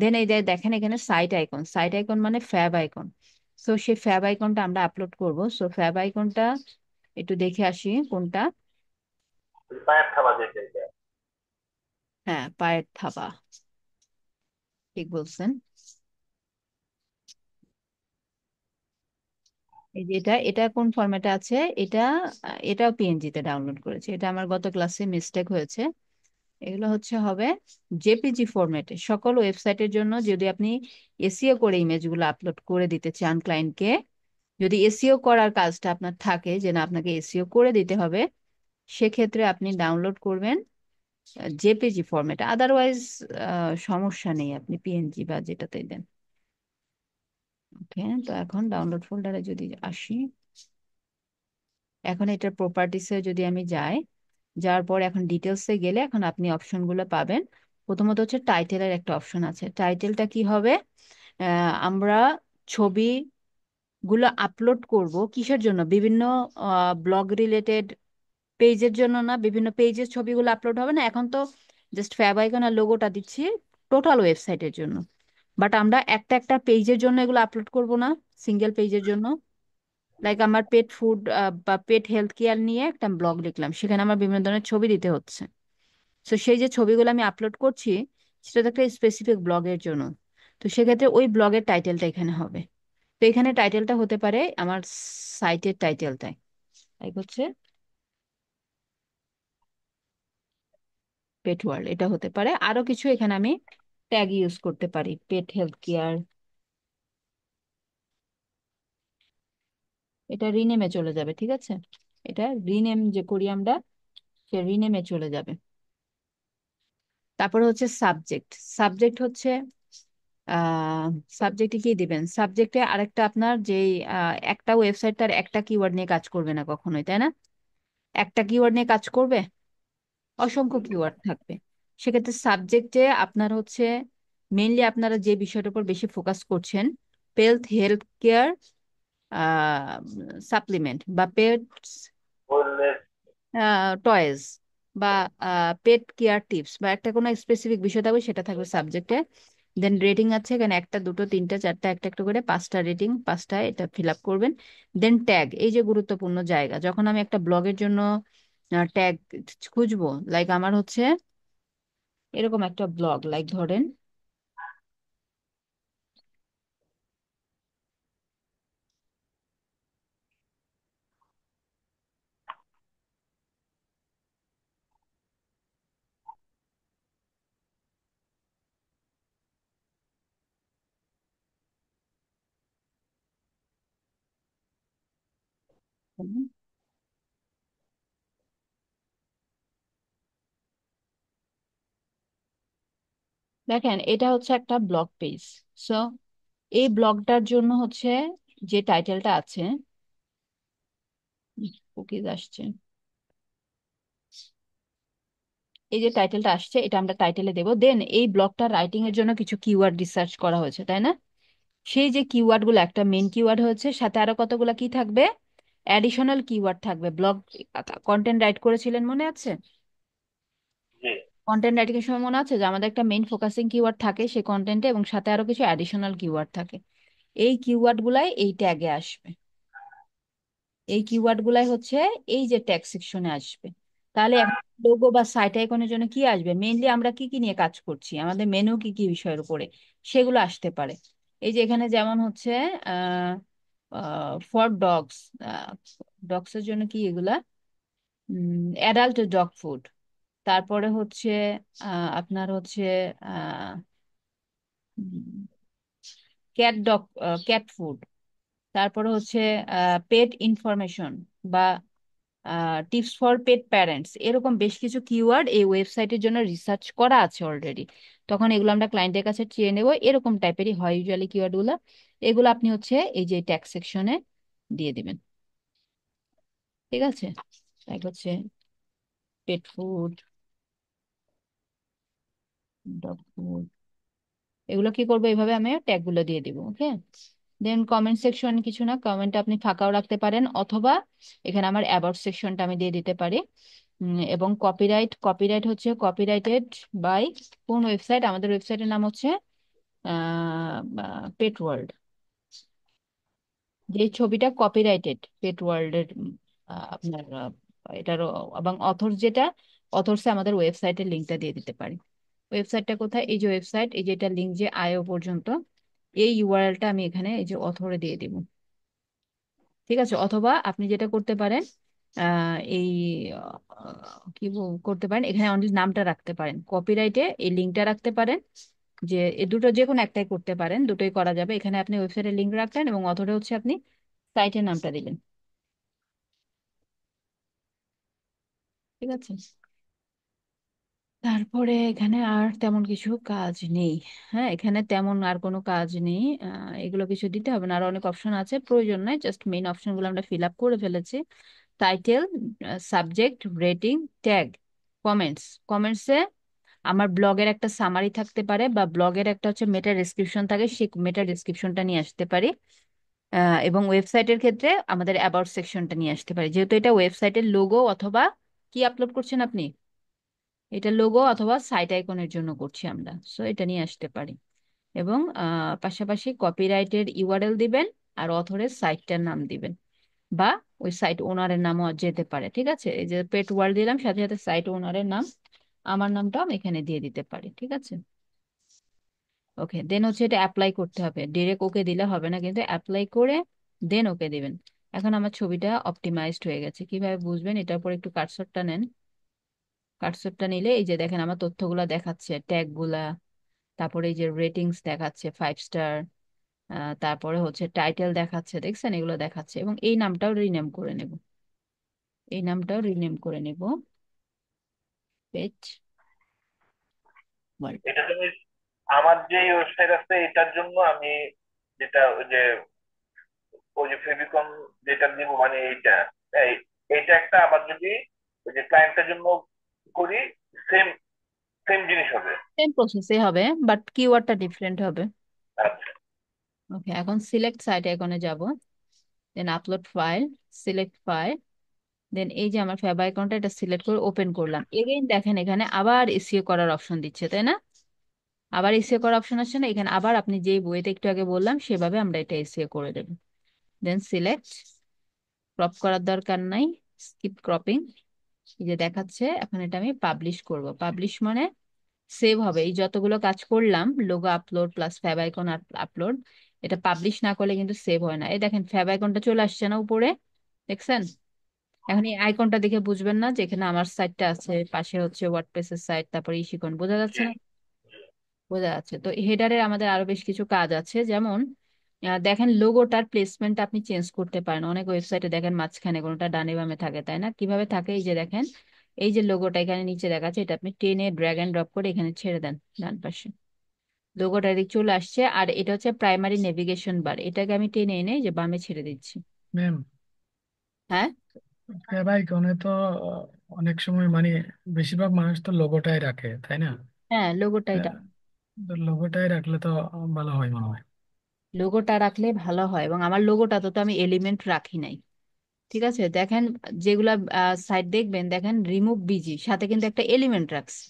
দেন এই যে দেখেন এখানে সাইট আইকন, সাইট আইকন মানে ফ্যাব আইকন। সো সেই ফ্যাব আইকনটা আমরা আপলোড করব। সো ফ্যাব আইকনটা একটু দেখে আসি কোনটা। পায়ের থাবা যেটা এটা। হ্যাঁ, পায়ের থাবা, ঠিক বলছেন। এই যে এটা, এটা কোন ফরম্যাটে আছে এটা? এটাও পিএনজি তে ডাউনলোড করেছে, এটা আমার গত ক্লাসে মিস্টেক হয়েছে। এগুলো হচ্ছে হবে জেপিজি ফরম্যাটে। সকল ওয়েবসাইটের জন্য যদি আপনি এসইও করে ইমেজগুলো আপলোড করে দিতে চান ক্লায়েন্টকে, যদি এসইও করার কাজটা আপনার থাকে যে না আপনাকে এসইও করে দিতে হবে, সেক্ষেত্রে আপনি ডাউনলোড করবেন জেপিজি ফরম্যাটে। আদারওয়াইজ সমস্যা নেই, আপনি পিএনজি বা যেটাতে দেন। ওকে, তো এখন ডাউনলোড ফোল্ডারে যদি আসি, এখন এটার প্রপার্টিসে যদি আমি যাই, যাওয়ার পর এখন ডিটেলসে গেলে এখন আপনি অপশনগুলো পাবেন। প্রথমত হচ্ছে টাইটেলের একটা অপশন আছে। টাইটেলটা কি হবে? আমরা ছবিগুলো আপলোড করব কিসের জন্য? বিভিন্ন ব্লগ রিলেটেড পেজের জন্য না? বিভিন্ন পেজের ছবিগুলো আপলোড হবে না? এখন তো জাস্ট ফ্যাব আইকন আর লোগোটা দিচ্ছি টোটাল ওয়েবসাইটের জন্য, বাট আমরা একটা একটা পেজের জন্য এগুলো আপলোড করব না, সিঙ্গেল পেজের জন্য। লাইক আমার পেট ফুড বা পেট হেলথ কেয়ার নিয়ে একটা ব্লগ লিখলাম, সেখানে আমার বিভিন্ন ধরনের ছবি দিতে হচ্ছে। তো সেই যে ছবিগুলো আমি আপলোড করছি সেটা তো একটা স্পেসিফিক ব্লগের জন্য। তো সেক্ষেত্রে ওই ব্লগের টাইটেলটা এখানে হবে। তো এখানে টাইটেলটা হতে পারে আমার সাইটের টাইটেলটাই, তাই হচ্ছে পেট ওয়ার্ল্ড, এটা হতে পারে। আরো কিছু এখানে আমি ট্যাগ ইউজ করতে পারি, পেট হেলথ কেয়ার। এটা রিনেমে চলে যাবে, ঠিক আছে? এটা রিনেম যে করি আমরা, সে রিনেমে চলে যাবে। তারপরে হচ্ছে সাবজেক্ট। সাবজেক্ট হচ্ছে সাবজেক্টে কি দিবেন? সাবজেক্টে আরেকটা আপনার যে একটা ওয়েবসাইট তার একটা কিওয়ার্ড নিয়ে কাজ করবে না কখনোই, তাই না? একটা কিওয়ার্ড নিয়ে কাজ করবে, অসংখ্য কিওয়ার্ড থাকবে। সেক্ষেত্রে সাবজেক্টে আপনার হচ্ছে মেইনলি আপনারা যে বিষয়টার উপর বেশি ফোকাস করছেন, পেলথ হেলথ কেয়ার সাপ্লিমেন্ট বা পেট বললে টয়েস বা পেট কেয়ার টিপস বা একটা কোনো স্পেসিফিক বিষয় থাকবে, সেটা থাকবে সাবজেক্টে। দেন রেটিং আছে এখানে একটা, দুটো, তিনটা, চারটা, একটা একটা করে পাঁচটা রেটিং, পাঁচটা এটা ফিল আপ করবেন। দেন ট্যাগ, এই যে গুরুত্বপূর্ণ জায়গা, যখন আমি একটা ব্লগের জন্য ট্যাগ খুঁজবো, লাইক আমার হচ্ছে এরকম একটা ব্লগ, লাইক ধরেন দেখেন এটা হচ্ছে একটা ব্লগ পেজ। সো এই ব্লগটার জন্য হচ্ছে যে টাইটেলটা আছে, কুকিজ আসছে, এই যে টাইটেলটা আসছে এটা আমরা টাইটেলে দেবো। দেন এই ব্লগটা রাইটিং এর জন্য কিছু কিওয়ার্ড রিসার্চ করা হয়েছে, তাই না? সেই যে কিওয়ার্ড গুলো, একটা মেন কিওয়ার্ড হয়েছে, সাথে আরো কতগুলো কি থাকবে? অ্যাডিশনাল কিওয়ার্ড থাকবে। ব্লগ কন্টেন্ট রাইট করেছিলেন মনে আছে? জি। কন্টেন্ট রাইটিং এর সময় মনে আছে যে আমাদের একটা মেইন ফোকাসিং কিওয়ার্ড থাকে সেই কন্টেন্টে, এবং সাথে আরো কিছু অ্যাডিশনাল কিওয়ার্ড থাকে। এই কিওয়ার্ড গুলাই এই ট্যাগে আসবে। এই কিওয়ার্ড গুলাই হচ্ছে এই যে ট্যাগ সেকশনে আসবে। তাহলে এখন লোগো বা সাইট আইকনের জন্য কি আসবে, মেইনলি আমরা কি কি নিয়ে কাজ করছি, আমাদের মেনু কি কি বিষয়ের উপরে, সেগুলো আসতে পারে। এই যে এখানে যেমন হচ্ছে ফর ডগস, ডগস এর জন্য কি এগুলা, অ্যাডাল্ট ডগ ফুড। তারপরে হচ্ছে আপনার হচ্ছে ক্যাট ডগ, ক্যাট ফুড। তারপরে হচ্ছে পেট ইনফরমেশন বা টিপস ফর পেট প্যারেন্টস, এরকম বেশ কিছু কিওয়ার্ড এই ওয়েবসাইটের জন্য রিসার্চ করা আছে অলরেডি। তখন এগুলো আমরা ক্লায়েন্টের কাছে চেয়ে নেব, এরকম টাইপেরই হয় ইউজুয়ালি কিওয়ার্ড গুলো। এগুলো আপনি হচ্ছে এই যে ট্যাগ সেকশনে দিয়ে দিবেন। ঠিক আছে, এক হচ্ছে পেট ফুড, ডগ ফুড, এগুলো কি করবো, এইভাবে আমি ট্যাগ গুলো দিয়ে দিব। ওকে, দেন কমেন্ট সেকশন কিছু না, কমেন্ট আপনি ফাঁকাও রাখতে পারেন, অথবা এখানে আমার অ্যাবাউট সেকশনটা আমি দিয়ে দিতে পারি। এবং কপিরাইট, কপিরাইট হচ্ছে কপিরাইটেড বাই কোন ওয়েবসাইট, আমাদের ওয়েবসাইটের নাম হচ্ছে পেট ওয়ার্ল্ড। যে ছবিটা কপিরাইটেড পেট ওয়ার্ল্ডের, আপনার এটার এবং অথর যেটা, অথরসে আমাদের ওয়েবসাইটের লিঙ্কটা দিয়ে দিতে পারি। ওয়েবসাইটটা কোথায়, এই যে ওয়েবসাইট, এই যেটা লিঙ্ক যে আইও পর্যন্ত, এই ইউআরএলটা আমি এখানে এই যে অথরে দিয়ে দিব। ঠিক আছে, অথবা আপনি যেটা করতে পারেন, এই করতে পারেন, এখানে অনলি নামটা রাখতে পারেন, কপিরাইটে এই লিঙ্কটা রাখতে পারেন। যে এই দুটো যে কোনো একটাই করতে পারেন, দুটোই করা যাবে। এখানে আপনি ওয়েবসাইটের লিঙ্ক রাখলেন এবং অথরে হচ্ছে আপনি সাইটের নামটা দিলেন। ঠিক আছে, তারপরে এখানে আর তেমন কিছু কাজ নেই। হ্যাঁ, এখানে তেমন আর কোনো কাজ নেই, এগুলো কিছু দিতে হবে না, আর অনেক অপশন আছে, প্রয়োজন নাই, জাস্ট মেইন অপশনগুলো আমরা ফিল আপ করে ফেলেছি। Title, subject, rating, tag, comments. কমেন্টসে আমার ব্লগের একটা সামারি থাকতে পারে, বা ব্লগের একটা হচ্ছে মেটা ডেসক্রিপশন থাকে, সেই মেটা ডেসক্রিপশনটা নিয়ে আসতে পারি। এবং ওয়েবসাইটের ক্ষেত্রে আমাদের অ্যাবাউট সেকশনটা নিয়ে আসতে পারি, যেহেতু এটা ওয়েবসাইটের লোগো অথবা কি আপলোড করছেন আপনি, এটা লোগো অথবা সাইট আইকনের জন্য করছি আমরা, সো এটা নিয়ে আসতে পারি। এবং পাশাপাশি কপিরাইটের ইউআরএল দিবেন, আর অথরের সাইটটার নাম দিবেন, বা ওই সাইট ওনারের নামও যেতে পারে। ঠিক আছে, এই যে পেট ওয়ার্ল্ড দিলাম, সাথে সাথে সাইট ওনারের নাম, আমার নামটাও আমি এখানে দিয়ে দিতে পারি। ঠিক আছে, ওকে, দেন হচ্ছে এটা অ্যাপ্লাই করতে হবে, ডিরেক্ট ওকে দিলে হবে না, কিন্তু অ্যাপ্লাই করে দেন ওকে দিবেন। এখন আমার ছবিটা অপটিমাইজড হয়ে গেছে, কিভাবে বুঝবেন, এটার উপর একটু কার্সরটা নেন। কার্সরটা নিলে এই যে দেখেন আমার তথ্যগুলা দেখাচ্ছে, ট্যাগ গুলা, তারপরে এই যে রেটিংস দেখাচ্ছে 5 স্টার, তারপরে হচ্ছে টাইটেল দেখাচ্ছে, দেখছেন এগুলো দেখাচ্ছে, এবং এই নামটাও রিনেম করে নেব, এই নামটাও রিনেম করে নেব, পেজ ওয়ার্ল্ড। এটা তুমি আমার যে ওয়েবসাইট আছে এটার জন্য আমি যেটা ওই যে ফেভিকন যেটা দিব মানে এইটা, এইটা একটা, আবার যদি ওই যে ক্লায়েন্টের জন্য করি, সেম সেম জিনিস হবে। সেম প্রসেসে হবে, বাট কিওয়ার্ডটা ডিফারেন্ট হবে। আচ্ছা, ওকে, এখন সিলেক্ট সাইট আইকনে যাব, then upload file, select file, then এই যে আমার ফ্যাব আইকনটা, এটা সিলেক্ট করে ওপেন করলাম। এগেইন দেখেন এখানে আবার এসইও করার অপশন দিচ্ছে, তাই না, আবার এসইও করার অপশন আসছে না, এখানে আবার আপনি যে বইতে একটু আগে বললাম সেভাবে আমরা এটা এসইও করে দেব। দেন সিলেক্ট, ক্রপ করার দরকার নাই, স্কিপ ক্রপিং। এই যে দেখাচ্ছে, এখন এটা আমি পাবলিশ করব। পাবলিশ মানে সেভ হবে, এই যতগুলো কাজ করলাম, logo upload plus fab icon upload, এটা পাবলিশ না করলে কিন্তু সেভ হয় না। এই দেখেন ফ্যাব আইকনটা চলে আসছে না উপরে, দেখছেন। এখন এই আইকনটা দেখে বুঝবেন না যে এখানে আমার সাইটটা আছে, পাশে হচ্ছে ওয়ার্ডপ্রেসের সাইট, তারপরে ইশিকন, বোঝা যাচ্ছে জি। না? বোঝা যাচ্ছে। তো হেডারে আমাদের আরো বেশ কিছু কাজ আছে, যেমন দেখেন লোগোটার প্লেসমেন্ট আপনি চেঞ্জ করতে পারেন। অনেক ওয়েবসাইটে দেখেন মাঝখানে কোনোটা ডানে বামে থাকে, তাই না? কিভাবে থাকে, এই যে দেখেন, এই যে লোগোটা এখানে নিচে দেখাচ্ছে, এটা আপনি টেনে ড্র্যাগ এন্ড ড্রপ করে এখানে ছেড়ে দেন ডান পাশে, লোগোটা এদিকে চলে আসছে। আর এটা হচ্ছে প্রাইমারি নেভিগেশন বার, এটাকে আমি টেনে এনে এই যে বামে ছেড়ে দিচ্ছি। ম্যাম, হ্যাঁ, ট্যাব আইকনে তো অনেক সময় মানে বেশিরভাগ মানুষ তো লোগোটাই রাখে, তাই না? হ্যাঁ, লোগোটা এটা, লোগোটাই রাখলে তো ভালো হয় মনে হয়। লোগোটা রাখলে ভালো হয়, এবং আমার লোগোটা তো আমি এলিমেন্ট রাখি নাই। ঠিক আছে, দেখেন যেগুলা সাইট দেখবেন, দেখেন রিমুভ বিজি সাথে কিন্তু একটা এলিমেন্ট রাখছে,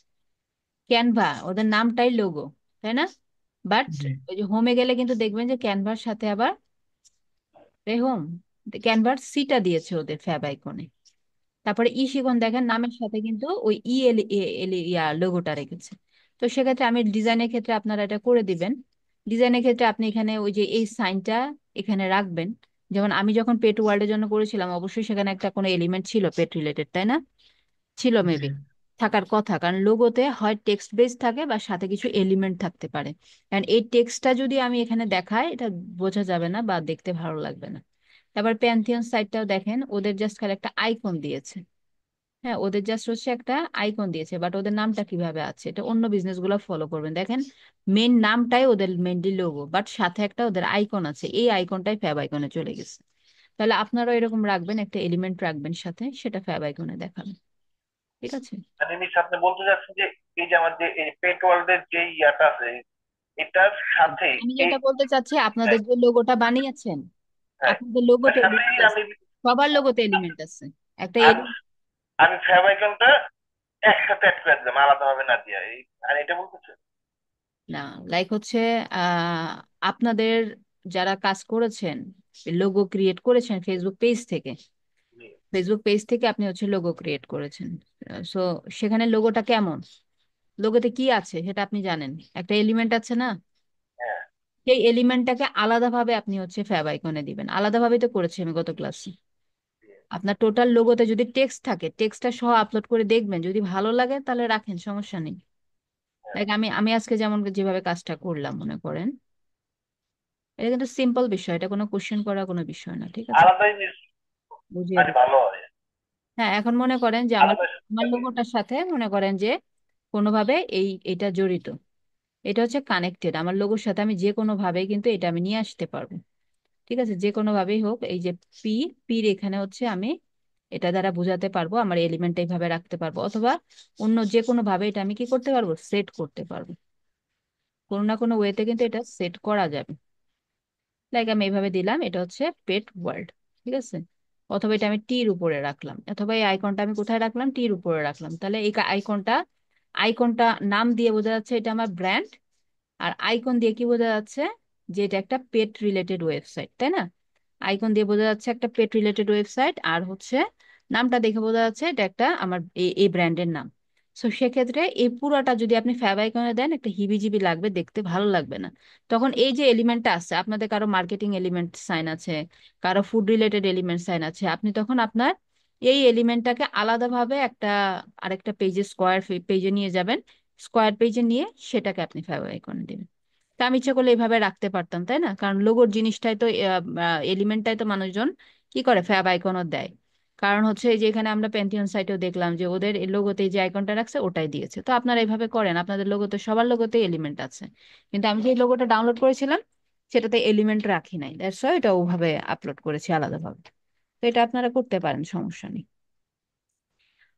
ক্যানভা ওদের নামটাই লোগো, তাই না? বাট জি। ওই যে হোমে গেলে কিন্তু দেখবেন যে ক্যানভার সাথে আবার হোম ক্যানভার সিটা দিয়েছে ওদের ফ্যাব আইকনে। তারপরে ই শিখন দেখেন নামের সাথে কিন্তু ওই ই এল এল ইয়া লোগোটা রেখেছে। তো সেক্ষেত্রে আমি ডিজাইনের ক্ষেত্রে আপনারা এটা করে দিবেন। ডিজাইনের ক্ষেত্রে আপনি এখানে ওই যে এই সাইনটা এখানে রাখবেন। যেমন আমি যখন পেট ওয়ার্ল্ডের জন্য করেছিলাম, অবশ্যই সেখানে একটা কোনো এলিমেন্ট ছিল পেট রিলেটেড, তাই না? ছিল জি। মেবি, থাকার কথা, কারণ লোগোতে হয় টেক্সট বেস থাকে বা সাথে কিছু এলিমেন্ট থাকতে পারে। কারণ এই টেক্সটটা যদি আমি এখানে দেখাই, এটা বোঝা যাবে না বা দেখতে ভালো লাগবে না। তারপর প্যান্থিয়ন সাইটটাও দেখেন, ওদের জাস্ট খালি একটা আইকন দিয়েছে। হ্যাঁ, ওদের জাস্ট হচ্ছে একটা আইকন দিয়েছে, বাট ওদের নামটা কিভাবে আছে এটা অন্য বিজনেস গুলো ফলো করবেন। দেখেন মেন নামটাই ওদের মেনলি লোগো, বাট সাথে একটা ওদের আইকন আছে, এই আইকনটাই ফ্যাব আইকনে চলে গেছে। তাহলে আপনারাও এরকম রাখবেন, একটা এলিমেন্ট রাখবেন সাথে, সেটা ফ্যাব আইকনে দেখাবেন। ঠিক আছে? মানে মিস আপনি বলতে চাচ্ছেন যে এই যে আমার যে এই পেট ওয়ার্ল্ডের যে ইয়াটা আছে এটার সাথে আমি এই যেটা বলতে চাচ্ছি, আপনাদের যে লোগোটা বানিয়েছেন, হ্যাঁ আপনাদের তার লোগোতে সাথেই এলিমেন্ট আছে, আমি সবার লোগোতে এলিমেন্ট আছে। একটা আমি আমি ফেভ আইকনটা একসাথে অ্যাড করে দিলাম আলাদাভাবে না দিয়ে এই আর এটা বলতেছে। না, লাইক হচ্ছে আপনাদের যারা কাজ করেছেন, লোগো ক্রিয়েট করেছেন ফেসবুক পেজ থেকে, জি, ফেসবুক পেজ থেকে আপনি হচ্ছে লোগো ক্রিয়েট করেছেন। সো সেখানে লোগোটা কেমন, লোগোতে কি আছে সেটা আপনি জানেন, একটা এলিমেন্ট আছে না? হ্যাঁ সেই এলিমেন্টটাকে আলাদাভাবে আপনি হচ্ছে ফ্যাব আইকনে দিবেন। আলাদাভাবে তো করেছি আমি গত ক্লাসে। জি, আপনার টোটাল লোগোতে যদি টেক্সট থাকে, টেক্সটটা সহ আপলোড করে দেখবেন, যদি ভালো লাগে তাহলে রাখেন, সমস্যা নেই। হ্যাঁ লাইক আমি আমি আজকে যেমন যেভাবে কাজটা করলাম মনে করেন, এটা কিন্তু সিম্পল বিষয়, এটা কোনো কোশ্চেন করার কোনো বিষয় না। ঠিক আছে? আলাদাই মিস বুঝিয়ে মানে দিই। ভালো হয় হ্যাঁ, এখন মনে করেন যে আমার আলাদা আমার লোগোটার সাথে মনে করেন যে কোনোভাবে এটা জড়িত, এটা হচ্ছে কানেক্টেড আমার লোগোর সাথে, আমি যে কোনো ভাবে কিন্তু এটা আমি নিয়ে আসতে পারবো। ঠিক আছে? যে কোনো ভাবেই হোক, এই যে পি, পির এখানে হচ্ছে আমি এটা দ্বারা বোঝাতে পারবো, আমার এলিমেন্ট এইভাবে রাখতে পারবো, অথবা অন্য যে কোনো ভাবে এটা আমি কি করতে পারবো, সেট করতে পারবো। কোনো না কোনো ওয়েতে কিন্তু এটা সেট করা যাবে। লাইক আমি এইভাবে দিলাম, এটা হচ্ছে পেট ওয়ার্ল্ড। ঠিক আছে? অথবা এটা আমি টির উপরে রাখলাম, অথবা এই আইকনটা আমি কোথায় রাখলাম, টির উপরে রাখলাম। তাহলে এই আইকনটা আইকনটা নাম দিয়ে বোঝা যাচ্ছে এটা আমার ব্র্যান্ড, আর আইকন দিয়ে কি বোঝা যাচ্ছে, যে এটা একটা পেট রিলেটেড ওয়েবসাইট, তাই না? আইকন দিয়ে বোঝা যাচ্ছে একটা পেট রিলেটেড ওয়েবসাইট, আর হচ্ছে নামটা দেখে বোঝা যাচ্ছে এটা একটা আমার এই ব্র্যান্ডের নাম। সো সেক্ষেত্রে এই পুরোটা যদি আপনি ফ্যাব আইকনে দেন, একটা হিবিজিবি লাগবে, দেখতে ভালো লাগবে না। তখন এই যে এলিমেন্টটা আছে, আপনাদের কারো মার্কেটিং এলিমেন্ট সাইন আছে, কারো ফুড রিলেটেড এলিমেন্ট সাইন আছে, আপনি তখন আপনার এই এলিমেন্টটাকে আলাদাভাবে একটা আরেকটা পেজে, স্কোয়ার পেজে নিয়ে যাবেন। স্কোয়ার পেজে নিয়ে সেটাকে আপনি ফ্যাব আইকনে দিবেন। তা আমি ইচ্ছা করলে এইভাবে রাখতে পারতাম, তাই না? কারণ লোগোর জিনিসটাই তো, এলিমেন্টটাই তো মানুষজন কি করে, ফ্যাব আইকনও দেয়। কারণ হচ্ছে এই যে এখানে আমরা প্যান্থিয়ন সাইটেও দেখলাম যে ওদের লোগোতে যে আইকনটা রাখছে ওটাই দিয়েছে। তো আপনারা এইভাবে করেন, আপনাদের লোগোতে সবার লোগোতে এলিমেন্ট আছে, কিন্তু আমি যে লোগোটা ডাউনলোড করেছিলাম সেটাতে এলিমেন্ট রাখি নাই, দ্যাটস ওয়াই এটা ওভাবে আপলোড করেছি আলাদাভাবে। তো এটা আপনারা করতে পারেন, সমস্যা নেই।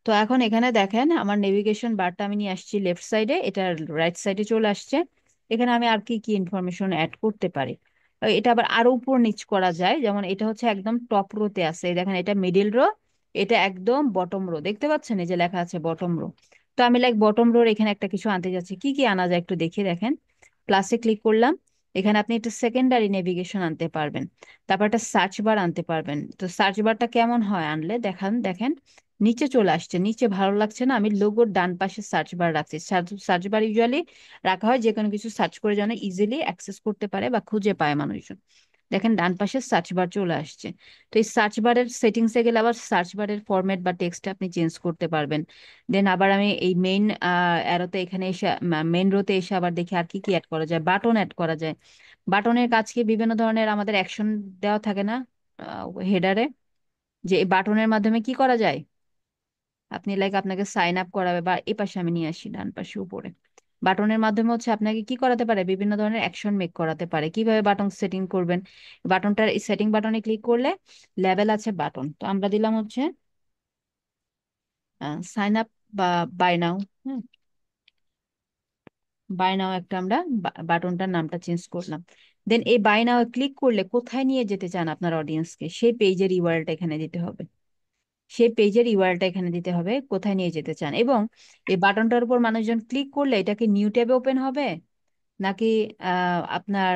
তো এখন এখানে দেখেন আমার নেভিগেশন বারটা আমি নিয়ে আসছি লেফট সাইডে, এটা রাইট সাইডে চলে আসছে। এখানে আমি আর কি কি ইনফরমেশন অ্যাড করতে পারি। এটা আবার আরো উপর নিচ করা যায়, যেমন এটা হচ্ছে একদম টপ রোতে আছে, এই দেখেন এটা মিডিল রো, এটা একদম বটম রো, দেখতে পাচ্ছেন এই যে লেখা আছে বটম রো। তো আমি লাইক বটম রোর এখানে একটা কিছু আনতে যাচ্ছি, কি কি আনা যায় একটু দেখিয়ে দেখেন। প্লাসে ক্লিক করলাম, এখানে আপনি একটা সেকেন্ডারি নেভিগেশন আনতে পারবেন। তারপর একটা সার্চ বার আনতে পারবেন। তো সার্চ বারটা কেমন হয় আনলে, দেখান দেখেন, নিচে চলে আসছে, নিচে ভালো লাগছে না, আমি লোগোর ডান পাশে সার্চ বার রাখছি। সার্চ বার ইউজুয়ালি রাখা হয় যে কোনো কিছু সার্চ করে যেন ইজিলি অ্যাক্সেস করতে পারে বা খুঁজে পায় মানুষজন। দেখেন ডান পাশে সার্চ বার চলে আসছে। তো এই সার্চ বারের সেটিংসে গেলে আবার সার্চ বারের ফরম্যাট বা টেক্সট আপনি চেঞ্জ করতে পারবেন। দেন আবার আমি এই মেইন অ্যারোতে এখানে এসে, মেইন রোতে এসে আবার দেখি আর কি কি অ্যাড করা যায়, বাটন অ্যাড করা যায়। বাটনের কাজ কি, বিভিন্ন ধরনের আমাদের অ্যাকশন দেওয়া থাকে না হেডারে, যে এই বাটনের মাধ্যমে কি করা যায়, আপনি লাইক আপনাকে সাইন আপ করাবে, বা এই পাশে আমি নিয়ে আসি ডান পাশে উপরে, বাটনের মাধ্যমে হচ্ছে আপনাকে কি করাতে পারে, বিভিন্ন ধরনের অ্যাকশন মেক করাতে পারে। কিভাবে বাটন সেটিং করবেন, বাটনটার সেটিং বাটনে ক্লিক করলে লেভেল আছে বাটন, তো আমরা দিলাম হচ্ছে সাইন আপ বা বাই নাও। হ্যাঁ, বাই নাও একটা আমরা বাটনটার নামটা চেঞ্জ করলাম। দেন এই বাই নাও ক্লিক করলে কোথায় নিয়ে যেতে চান আপনার অডিয়েন্সকে, সেই পেজের ইউআরএলটা এখানে দিতে হবে। সেই পেজের ইউআরএলটা এখানে দিতে হবে, কোথায় নিয়ে যেতে চান। এবং এই বাটনটার উপর মানুষজন ক্লিক করলে এটা কি নিউ ট্যাবে ওপেন হবে, নাকি আপনার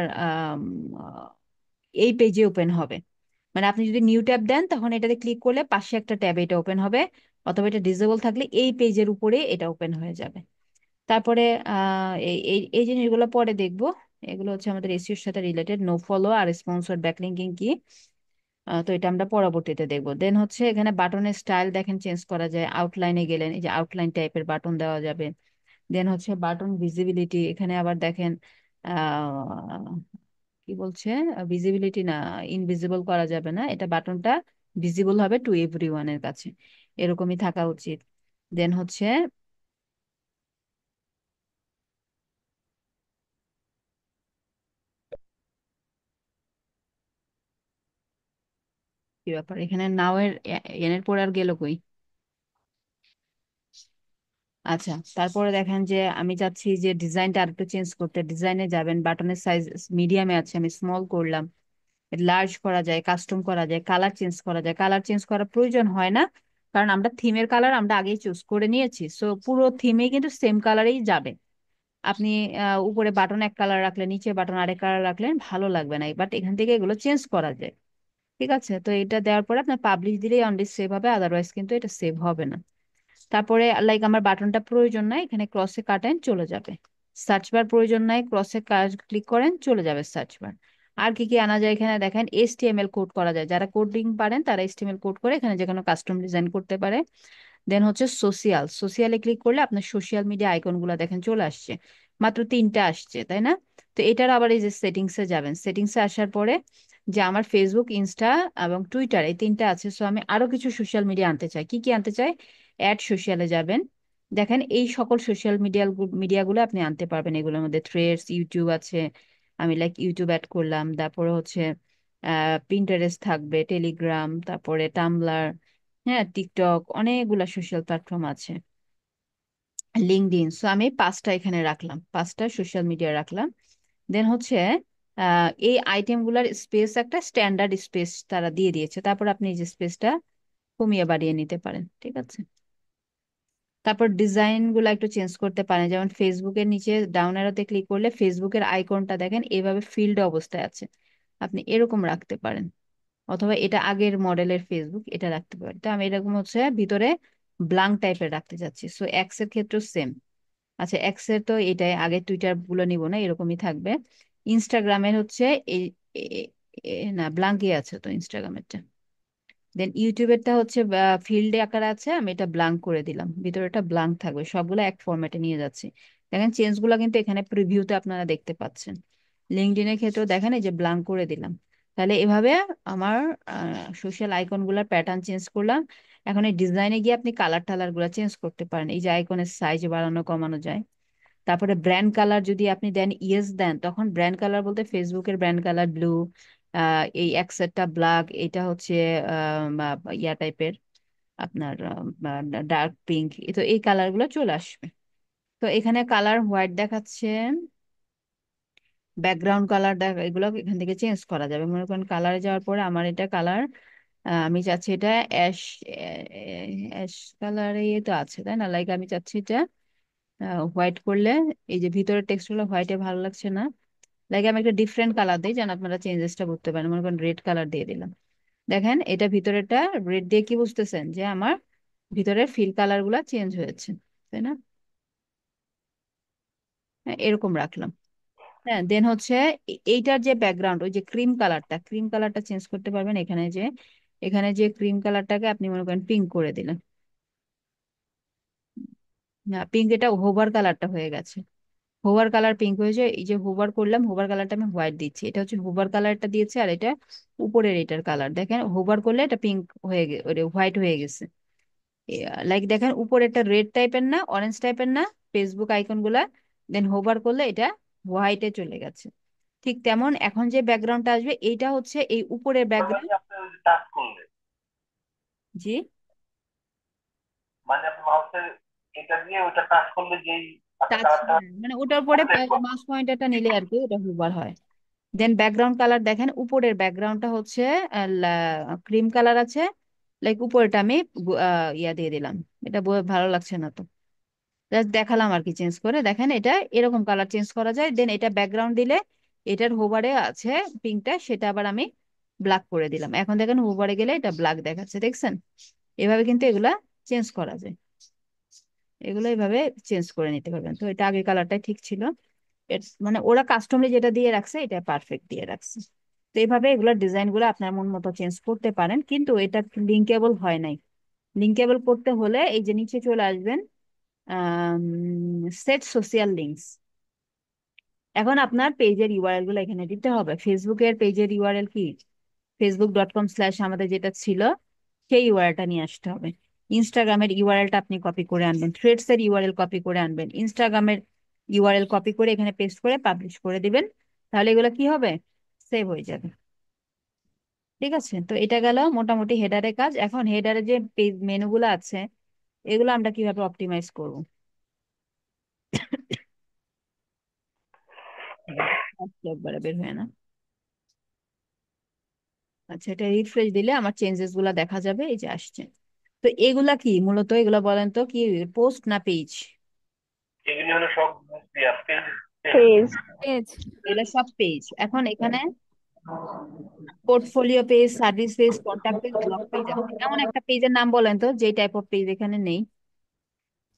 এই পেজে ওপেন হবে, মানে আপনি যদি নিউ ট্যাব দেন তখন এটাতে ক্লিক করলে পাশে একটা ট্যাব এটা ওপেন হবে, অথবা এটা ডিসেবল থাকলে এই পেজের উপরে এটা ওপেন হয়ে যাবে। তারপরে এই এই এই জিনিসগুলো পরে দেখবো। এগুলো হচ্ছে আমাদের এসইওর সাথে রিলেটেড, নো ফলো আর স্পন্সর ব্যাকলিঙ্কিং কি। তো এটা আমরা পরবর্তীতে দেখবো। দেন হচ্ছে এখানে বাটনের স্টাইল দেখেন চেঞ্জ করা যায়, আউটলাইনে গেলেন এই যে আউটলাইন টাইপের বাটন দেওয়া যাবে। দেন হচ্ছে বাটন ভিজিবিলিটি, এখানে আবার দেখেন কি বলছে, ভিজিবিলিটি না, ইনভিজিবল করা যাবে না, এটা বাটনটা ভিজিবল হবে টু এভরিওয়ানের কাছে, এরকমই থাকা উচিত। দেন হচ্ছে কি ব্যাপার, এখানে নাও এর এনের পর আর গেল কই? আচ্ছা, তারপরে দেখেন যে আমি চাচ্ছি যে ডিজাইনটা আরেকটু চেঞ্জ করতে, ডিজাইনে যাবেন, বাটনের সাইজ মিডিয়ামে আছে, আমি স্মল করলাম, লার্জ করা যায়, কাস্টম করা যায়, কালার চেঞ্জ করা যায়। কালার চেঞ্জ করার প্রয়োজন হয় না, কারণ আমরা থিমের কালার আমরা আগেই চুজ করে নিয়েছি, সো পুরো থিমে কিন্তু সেম কালারেই যাবে। আপনি উপরে বাটন এক কালার রাখলেন, নিচে বাটন আরেক কালার রাখলেন, ভালো লাগবে না, বাট এখান থেকে এগুলো চেঞ্জ করা যায়। ঠিক আছে, তো এটা দেওয়ার পরে আপনার পাবলিশ দিলেই অনলি সেভ হবে, আদারওয়াইজ কিন্তু এটা সেভ হবে না। তারপরে লাইক আমার বাটনটা প্রয়োজন নাই, এখানে ক্রসে কাটেন চলে যাবে। সার্চ বার প্রয়োজন নাই, ক্রসে ক্লিক করেন চলে যাবে সার্চ বার। আর কি কি আনা যায় এখানে দেখেন, এইচটিএমএল কোড করা যায়, যারা কোডিং পারেন তারা এইচটিএমএল কোড করে এখানে যে কোনো কাস্টম ডিজাইন করতে পারে। দেন হচ্ছে সোশিয়াল, সোশিয়ালে ক্লিক করলে আপনার সোশ্যাল মিডিয়া আইকন গুলা দেখেন চলে আসছে, মাত্র তিনটা আসছে তাই না? তো এটার আবার এই যে সেটিংসে যাবেন, সেটিংসে আসার পরে যে আমার ফেসবুক, ইনস্টা এবং টুইটার এই তিনটা আছে, সো আমি আরো কিছু সোশ্যাল মিডিয়া আনতে চাই। কি কি আনতে চাই? অ্যাড সোশ্যালে যাবেন, দেখেন এই সকল সোশ্যাল মিডিয়াগুলো আপনি আনতে পারবেন, এগুলোর মধ্যে থ্রেডস, ইউটিউব আছে, আমি লাইক ইউটিউব অ্যাড করলাম, তারপরে হচ্ছে পিন্টারেস্ট থাকবে, টেলিগ্রাম, তারপরে টামব্লার, হ্যাঁ টিকটক, অনেকগুলা সোশ্যাল প্ল্যাটফর্ম আছে, লিঙ্কডইন। সো আমি পাঁচটা এখানে রাখলাম, পাঁচটা সোশ্যাল মিডিয়া রাখলাম। দেন হচ্ছে এই আইটেমগুলোর স্পেস একটা স্ট্যান্ডার্ড স্পেস তারা দিয়ে দিয়েছে, তারপর আপনি এই যে স্পেসটা কমিয়ে বাড়িয়ে নিতে পারেন, ঠিক আছে। তারপর ডিজাইন গুলো একটু চেঞ্জ করতে পারেন, যেমন ফেসবুকের নিচে ডাউন অ্যারোতে ক্লিক করলে ফেসবুকের আইকনটা দেখেন এভাবে ফিল্ড অবস্থায় আছে, আপনি এরকম রাখতে পারেন, অথবা এটা আগের মডেলের ফেসবুক এটা রাখতে পারেন। তো আমি এরকম হচ্ছে ভিতরে ব্লাঙ্ক টাইপের রাখতে চাচ্ছি, সো এক্স এর ক্ষেত্রেও সেম। আচ্ছা, এক্স এর তো এটাই, আগে টুইটার গুলো নিব না, এরকমই থাকবে। ইনস্টাগ্রামের হচ্ছে এই না ব্লাঙ্কই আছে তো ইনস্টাগ্রামেরটা। দেন ইউটিউবেরটা হচ্ছে ফিল্ডে আকার আছে, আমি এটা ব্লাঙ্ক করে দিলাম, ভিতরেটা ব্লাঙ্ক থাকবে, সবগুলো এক ফরম্যাটে নিয়ে যাচ্ছে। দেখেন চেঞ্জ গুলা কিন্তু এখানে প্রিভিউতে আপনারা দেখতে পাচ্ছেন। লিঙ্কডইনের ক্ষেত্রেও দেখেন এই যে ব্লাঙ্ক করে দিলাম। তাহলে এভাবে আমার সোশ্যাল আইকন গুলার প্যাটার্ন চেঞ্জ করলাম। এখন এই ডিজাইনে গিয়ে আপনি কালার টালার গুলা চেঞ্জ করতে পারেন, এই যে আইকনের সাইজ বাড়ানো কমানো যায়। তারপরে ব্র্যান্ড কালার যদি আপনি দেন, ইয়েস দেন, তখন ব্র্যান্ড কালার বলতে ফেসবুকের ব্র্যান্ড কালার ব্লু, এই অ্যাক্সেটটা ব্ল্যাক, এটা হচ্ছে ইয়া টাইপের আপনার ডার্ক পিঙ্ক, তো এই কালার গুলো চলে আসবে। তো এখানে কালার হোয়াইট দেখাচ্ছে, ব্যাকগ্রাউন্ড কালার এগুলো এখান থেকে চেঞ্জ করা যাবে। মনে করেন কালারে যাওয়ার পরে আমার এটা কালার, আমি চাচ্ছি এটা অ্যাশ, অ্যাশ কালারে তো আছে তাই না, লাইক আমি চাচ্ছি এটা হোয়াইট করলে, এই যে ভিতরের টেক্সট গুলো হোয়াইটে ভালো লাগছে না, লাইক আমি একটা ডিফারেন্ট কালার দিই যেন আপনারা চেঞ্জেসটা করতে পারেন, মনে করেন রেড কালার দিয়ে দিলাম। দেখেন এটা ভিতরেটা রেড দিয়ে কি বুঝতেছেন যে আমার ভিতরের ফিল কালার গুলা চেঞ্জ হয়েছে, তাই না? হ্যাঁ, এরকম রাখলাম। হ্যাঁ, দেন হচ্ছে এইটার যে ব্যাকগ্রাউন্ড, ওই যে ক্রিম কালারটা, ক্রিম কালারটা চেঞ্জ করতে পারবেন, এখানে যে ক্রিম কালারটাকে আপনি মনে করেন পিঙ্ক করে দিলেন, না পিঙ্ক, এটা হোভার কালারটা হয়ে গেছে, হোভার কালার পিঙ্ক হয়েছে, এই যে হোভার করলাম, হোভার কালারটা আমি হোয়াইট দিচ্ছি, এটা হচ্ছে হোভার কালারটা দিয়েছে, আর এটা উপরের এটার কালার দেখেন, হোভার করলে এটা পিঙ্ক হয়ে হোয়াইট হয়ে গেছে। লাইক দেখেন উপরে একটা রেড টাইপের না, অরেঞ্জ টাইপের না ফেসবুক আইকন গুলা, দেন হোভার করলে এটা হোয়াইটে চলে গেছে। ঠিক তেমন এখন যে ব্যাকগ্রাউন্ডটা আসবে এইটা হচ্ছে এই উপরের ব্যাকগ্রাউন্ড। মানে আপনি টাচ করলে, জি, মানে আপনি মাউসের এটা দিয়ে ওটা টাচ করলে যেই আপনি টাচ, কালারটা মানে ওটার উপরে দেখবো। মাউস পয়েন্টারটা নিলে আর কি ওটা হোভার হয়। দেন ব্যাকগ্রাউন্ড কালার দেখেন, উপরের ব্যাকগ্রাউন্ডটা হচ্ছে ক্রিম কালার আছে, লাইক উপরেটা আমি ইয়া দিয়ে দিলাম, এটা ভালো লাগছে না তো, জাস্ট দেখালাম আর কি চেঞ্জ করে, দেখেন এটা এরকম কালার চেঞ্জ করা যায়। দেন এটা ব্যাকগ্রাউন্ড দিলে এটার হোভারে আছে পিঙ্কটা, সেটা আবার আমি ব্ল্যাক করে দিলাম। এখন দেখেন উপরে গেলে এটা ব্ল্যাক দেখাচ্ছে, দেখছেন? এভাবে কিন্তু এগুলা চেঞ্জ করা যায়, এগুলো এইভাবে চেঞ্জ করে নিতে পারবেন। তো এটা আগে কালারটাই ঠিক ছিল, মানে ওরা কাস্টমলি যেটা দিয়ে রাখছে এটা পারফেক্ট দিয়ে রাখছে। তো এইভাবে এগুলোর ডিজাইন গুলো আপনার মন মতো চেঞ্জ করতে পারেন, কিন্তু এটা লিঙ্কেবল হয় নাই। লিঙ্কেবল করতে হলে এই যে নিচে চলে আসবেন, সেট সোশিয়াল লিঙ্কস। এখন আপনার পেজের ইউআরএল গুলো এখানে দিতে হবে। ফেসবুকের পেজের ইউআরএল কি, facebook.com/ আমাদের যেটা ছিল সেই ইউআরএলটা নিয়ে আসতে হবে। ইনস্টাগ্রামের ইউআরএলটা আপনি কপি করে আনবেন, থ্রেডস এর ইউআরএল কপি করে আনবেন, ইনস্টাগ্রামের ইউআরএল কপি করে এখানে পেস্ট করে পাবলিশ করে দিবেন। তাহলে এগুলো কি হবে, সেভ হয়ে যাবে। ঠিক আছে, তো এটা গেল মোটামুটি হেডারের কাজ। এখন হেডারে যে পেজ মেনুগুলো আছে এগুলো আমরা কিভাবে অপটিমাইজ করব। একবারে বের হয় না। আচ্ছা, এটা রিফ্রেশ দিলে আমার চেঞ্জেস গুলা দেখা যাবে, এই যে আসছে। তো এগুলা কি মূলত, এগুলা বলেন তো কি, পোস্ট না পেজ? এগুলি হলো সব পেজ। পেজ। পেজ। এগুলা সব পেজ। এখন এখানে portfolio page, service page, contact page, blog page আছে। এমন একটা পেজের নাম বলেন তো যে টাইপ অফ পেজ এখানে নেই।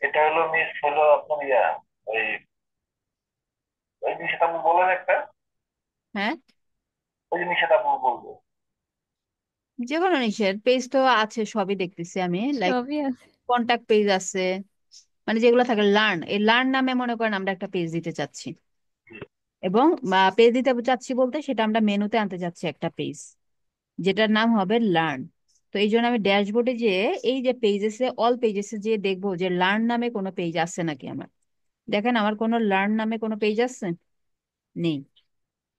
এটা হলো মিস হলো আপনার ওই ওই জিনিসটা আপনি বলেন একটা, হ্যাঁ, ওই জিনিসটা আপনি বলবো। যে কোনো নিশের পেজ তো আছে, সবই দেখতেছি আমি। লাইক সবই আছে। কন্টাক্ট পেজ আছে, মানে যেগুলো থাকে লার্ন, এই লার্ন নামে মনে করেন আমরা একটা পেজ দিতে চাচ্ছি, এবং পেজ দিতে চাচ্ছি বলতে সেটা আমরা মেনুতে আনতে চাচ্ছি একটা পেজ যেটার নাম হবে লার্ন। তো এই জন্য আমি ড্যাশবোর্ডে যে এই যে পেজেসে, অল পেজেসে যে দেখবো যে লার্ন নামে কোনো পেজ আছে নাকি আমার। দেখেন আমার কোনো লার্ন নামে কোনো পেজ আছে, নেই।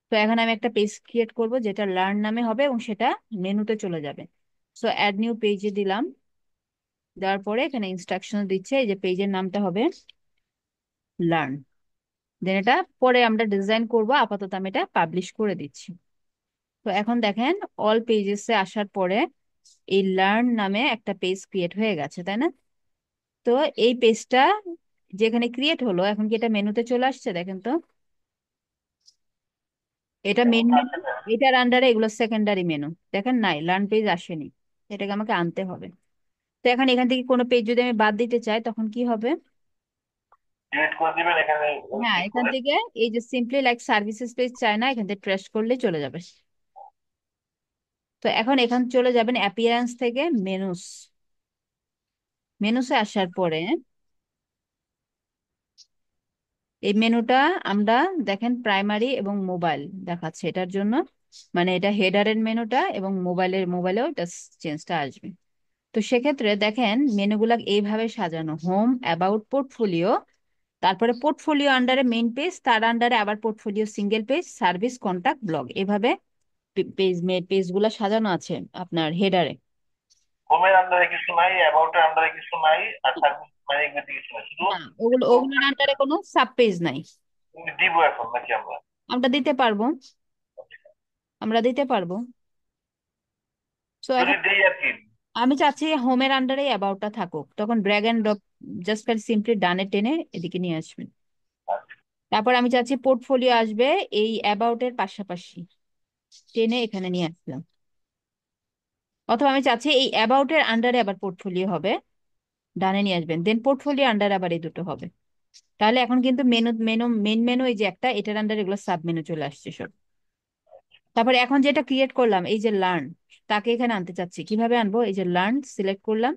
তো এখন আমি একটা পেজ ক্রিয়েট করব যেটা লার্ন নামে হবে এবং সেটা মেনুতে চলে যাবে। সো অ্যাড নিউ পেজে দিলাম, দেওয়ার পরে এখানে ইনস্ট্রাকশন দিচ্ছে এই যে পেজের নামটা হবে লার্ন। দেন এটা পরে আমরা ডিজাইন করব, আপাতত আমি এটা পাবলিশ করে দিচ্ছি। তো এখন দেখেন অল পেজেসে আসার পরে এই লার্ন নামে একটা পেজ ক্রিয়েট হয়ে গেছে, তাই না? তো এই পেজটা যেখানে ক্রিয়েট হলো, এখন কি এটা মেনুতে চলে আসছে? দেখেন তো, এটা মেন মেনু, এটার আন্ডারে এগুলো সেকেন্ডারি মেনু। দেখেন নাই, লার্ন পেজ আসেনি, এটাকে আমাকে আনতে হবে। তো এখন এখান থেকে কোনো পেজ যদি আমি বাদ দিতে চাই তখন কি হবে? ডিলিট করে দিবেন এখানে হ্যাঁ, ক্লিক এখান করে। থেকে এই যে সিম্পলি লাইক সার্ভিসেস পেজ চাই না, এখান থেকে ট্রেস করলে চলে যাবে। তো এখন এখান চলে যাবেন অ্যাপিয়ারেন্স থেকে মেনুস, মেনুসে আসার পরে এই মেনুটা আমরা দেখেন প্রাইমারি এবং মোবাইল দেখাচ্ছে এটার জন্য, মানে এটা হেডারের মেনুটা এবং মোবাইলেও এটা চেঞ্জটা আসবে। তো সেক্ষেত্রে দেখেন মেনুগুলা এইভাবে সাজানো, হোম, অ্যাবাউট, পোর্টফোলিও, তারপরে পোর্টফোলিও আন্ডারে মেইন পেজ, তার আন্ডারে আবার portfolio single page, service, contact, blog, এভাবে পেজগুলা সাজানো আছে আপনার হেডারে। হোমের আন্ডারে কিছু নাই, অ্যাবাউটের আন্ডারে কিছু নাই, আর সার্ভিস মানে এগুলোতে কিছু নাই, শুধু না, ওগুলোর আন্ডারে কোনো সাব পেজ নাই। দিব এখন নাকি আমরা? আমরা দিতে পারবো, আমরা দিতে পারবো। সো যদি এখন দিই আর কি। আমি চাচ্ছি হোমের আন্ডারে অ্যাবাউটটা থাকুক, তখন drag and drop just simply ডানে টেনে এদিকে নিয়ে আসবেন। আচ্ছা, তারপর আমি চাচ্ছি পোর্টফোলিও আসবে এই অ্যাবাউটের পাশাপাশি, টেনে এখানে নিয়ে আসলাম। অথবা আমি চাচ্ছি এই অ্যাবাউটের আন্ডারে আবার পোর্টফোলিও হবে, ডানে নিয়ে আসবেন, দেন পোর্টফোলিও আন্ডারে আবার এই দুটো হবে। তাহলে এখন কিন্তু মেন মেনু এই যে একটা, এটার আন্ডারে এগুলো সাব মেনু চলে আসছে সব। তারপরে এখন যেটা ক্রিয়েট করলাম এই যে লার্ন, তাকে এখানে আনতে চাচ্ছি। কিভাবে আনবো? এই যে লার্ন সিলেক্ট করলাম,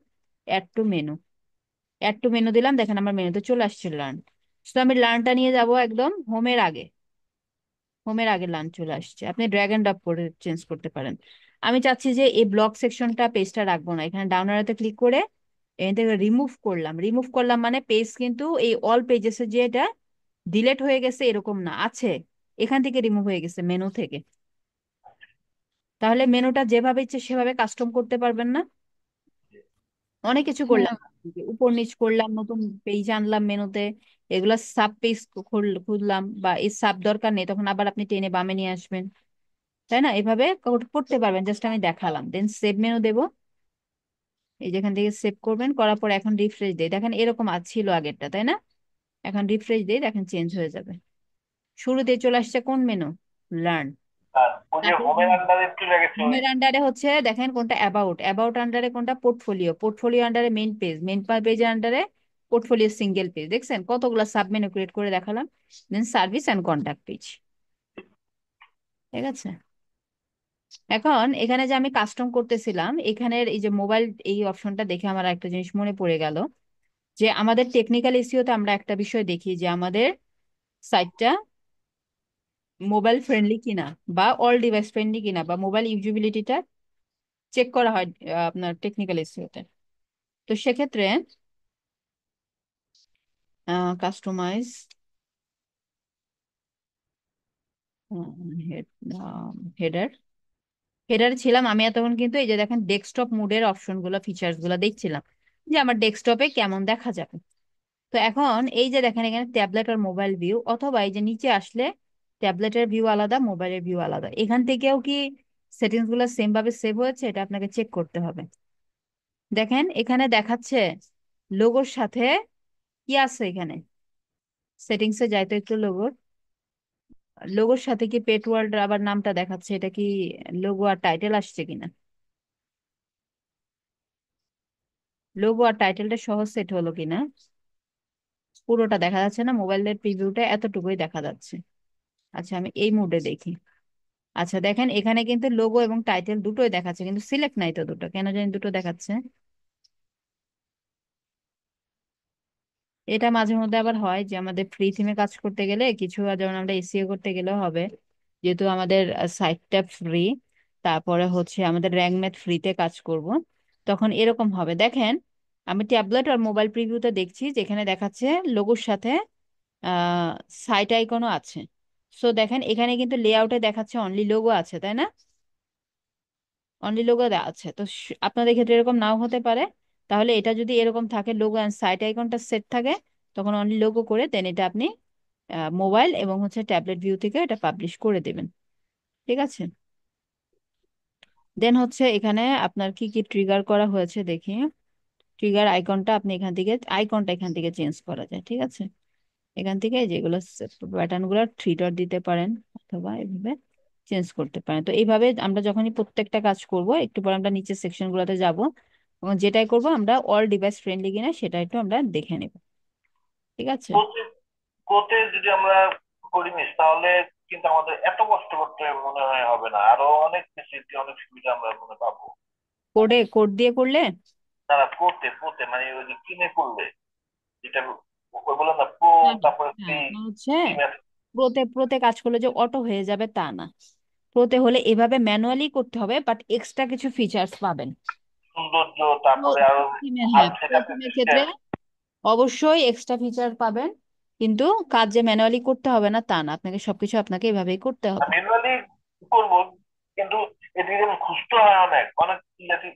add to menu, add to menu দিলাম, দেখেন আমার মেনুতে চলে আসছে লার্ন। তো আমি লার্নটা নিয়ে যাব একদম হোমের আগে, হোমের আগে লার্ন চলে আসছে। আপনি ড্র্যাগ এন্ড ড্রপ করে চেঞ্জ করতে পারেন। আমি চাচ্ছি যে এই ব্লগ সেকশনটা, পেজটা রাখবো না, এখানে ডাউন অ্যারোতে ক্লিক করে এখান থেকে রিমুভ করলাম। রিমুভ করলাম মানে পেজ কিন্তু এই অল পেজেস যে এটা ডিলেট হয়ে গেছে এরকম না, আছে, এখান থেকে রিমুভ হয়ে গেছে মেনু থেকে। তাহলে মেনুটা যেভাবে ইচ্ছে সেভাবে কাস্টম করতে পারবেন না? অনেক কিছু হ্যাঁ। করলাম, উপর নিচ করলাম, নতুন পেজ আনলাম মেনুতে, এগুলা সাব পেজ খুললাম, বা এই সাব দরকার নেই তখন আবার আপনি টেনে বামে নিয়ে আসবেন, তাই না? এভাবে করতে পারবেন, জাস্ট আমি দেখালাম। দেন সেভ মেনু দেবো, এই যেখান থেকে সেভ করবেন, করার পর এখন রিফ্রেশ দেই, দেখেন এরকম ছিল আগেরটা, তাই না? এখন রিফ্রেশ দেই, দেখেন চেঞ্জ হয়ে যাবে। শুরুতে চলে আসছে কোন মেনু? লার্ন। আর ওই যে তারপর হোমের আন্ডারে চলে গেছে ওই। হোমের আন্ডারে হচ্ছে দেখেন কোনটা অ্যাবাউট, অ্যাবাউট আন্ডারে কোনটা পোর্টফোলিও, পোর্টফোলিও আন্ডারে মেইন পেজ, মেইন পেজের আন্ডারে পোর্টফোলিও সিঙ্গেল পেজ। দেখছেন কতগুলো সাব মেনু ক্রিয়েট করে দেখালাম। দেন সার্ভিস এন্ড কন্টাক্ট পেজ। ঠিক আছে, এখন এখানে যে আমি কাস্টম করতেছিলাম, এখানের এই যে মোবাইল এই অপশনটা দেখে আমার একটা জিনিস মনে পড়ে গেল, যে আমাদের টেকনিক্যাল এসইওতে আমরা একটা বিষয় দেখি যে আমাদের সাইটটা মোবাইল ফ্রেন্ডলি কিনা বা অল ডিভাইস ফ্রেন্ডলি কিনা বা মোবাইল ইউজিবিলিটিটা চেক করা হয় আপনার টেকনিক্যাল এসইওতে। তো সেক্ষেত্রে কাস্টমাইজ হেডার, হেডারে ছিলাম আমি এতক্ষণ, কিন্তু এই যে দেখেন ডেস্কটপ মোডের অপশন গুলো ফিচার্স গুলো দেখছিলাম যে আমার ডেস্কটপে কেমন দেখা যাবে। তো এখন এই যে দেখেন এখানে ট্যাবলেট আর মোবাইল ভিউ, অথবা এই যে নিচে আসলে ট্যাবলেটের ভিউ আলাদা, মোবাইলের ভিউ আলাদা, এখান থেকেও কি সেটিংস গুলো সেম ভাবে সেভ হয়েছে এটা আপনাকে চেক করতে হবে। দেখেন এখানে দেখাচ্ছে লোগোর সাথে কি আছে, এখানে সেটিংসে যাইতো একটু, লোগোর লোগোর সাথে কি পেট ওয়ার্ল্ড আবার নামটা দেখাচ্ছে, এটা কি লোগো আর টাইটেল আসছে কিনা, লোগো আর টাইটেলটা সহ সেট হলো কিনা, পুরোটা দেখা যাচ্ছে না, মোবাইলের প্রিভিউটা এতটুকুই দেখা যাচ্ছে। আচ্ছা আমি এই মোডে দেখি। আচ্ছা দেখেন এখানে কিন্তু লোগো এবং টাইটেল দুটোই দেখাচ্ছে, কিন্তু সিলেক্ট নাই তো দুটো, কেন জানি দুটো দেখাচ্ছে। এটা মাঝে মধ্যে আবার হয় যে আমাদের ফ্রি থিমে কাজ করতে গেলে কিছু, যেমন আমরা এসইও করতে গেলেও হবে, যেহেতু আমাদের সাইটটা ফ্রি, তারপরে হচ্ছে আমাদের র্যাঙ্ক ম্যাথ ফ্রিতে কাজ করব, তখন এরকম হবে। দেখেন আমি ট্যাবলেট আর মোবাইল প্রিভিউতে দেখছি যেখানে দেখাচ্ছে লোগোর সাথে আহ সাইট আইকনও আছে। সো দেখেন এখানে কিন্তু লেআউটে দেখাচ্ছে অনলি লোগো আছে, তাই না? অনলি লোগো দেওয়া আছে। তো আপনাদের ক্ষেত্রে এরকম নাও হতে পারে। তাহলে এটা যদি এরকম থাকে, লোগো অ্যান্ড সাইট আইকনটা সেট থাকে, তখন অনলি লোগো করে দেন এটা আপনি মোবাইল এবং হচ্ছে ট্যাবলেট ভিউ থেকে এটা পাবলিশ করে দেবেন। ঠিক আছে, দেন হচ্ছে এখানে আপনার কি কি ট্রিগার করা হয়েছে দেখি। ট্রিগার আইকনটা আপনি এখান থেকে, আইকনটা এখান থেকে চেঞ্জ করা যায়। ঠিক আছে, এখান থেকে যেগুলো প্যাটার্ন গুলো থ্রি ডট দিতে পারেন, অথবা এভাবে চেঞ্জ করতে পারেন। তো এইভাবে আমরা যখনই প্রত্যেকটা কাজ করব, একটু পর আমরা নিচের সেকশন গুলোতে যাব এবং যেটাই করব আমরা অল ডিভাইস ফ্রেন্ডলি কিনা সেটা একটু আমরা দেখে নেব। ঠিক আছে, কোতে কোতে যদি আমরা করি মিস, তাহলে কিন্তু আমাদের এত কষ্ট করতে মনে হয় হবে না, আরো অনেক ফেসিলিটি অনেক সুবিধা আমরা মনে পাবো। কোডে কোড দিয়ে করলে তারা কোতে কোতে মানে ওই যে কিনে করলে, যেটা ওই বলে না প্রো, না না, তারপরে হ্যাঁ ফ্রি, আপনার হচ্ছে প্রোতে প্রোতে কাজ করলে যে অটো হয়ে যাবে তা না। প্রোতে হলে এভাবে ম্যানুয়ালি করতে হবে, বাট এক্সট্রা কিছু ফিচার্স পাবেন। সৌন্দর্য, প্রো তারপরে আরো থিমের, আর হ্যাঁ প্রো সেটা থিমের সিস্টেম। ক্ষেত্রে অবশ্যই এক্সট্রা ফিচার পাবেন, কিন্তু কাজ যে ম্যানুয়ালি করতে হবে না তা না, আপনাকে সবকিছু আপনাকে এভাবেই করতে হবে। ম্যানুয়ালি করবো, কিন্তু এদিকে যেমন খুঁজতে হয় অনেক অনেক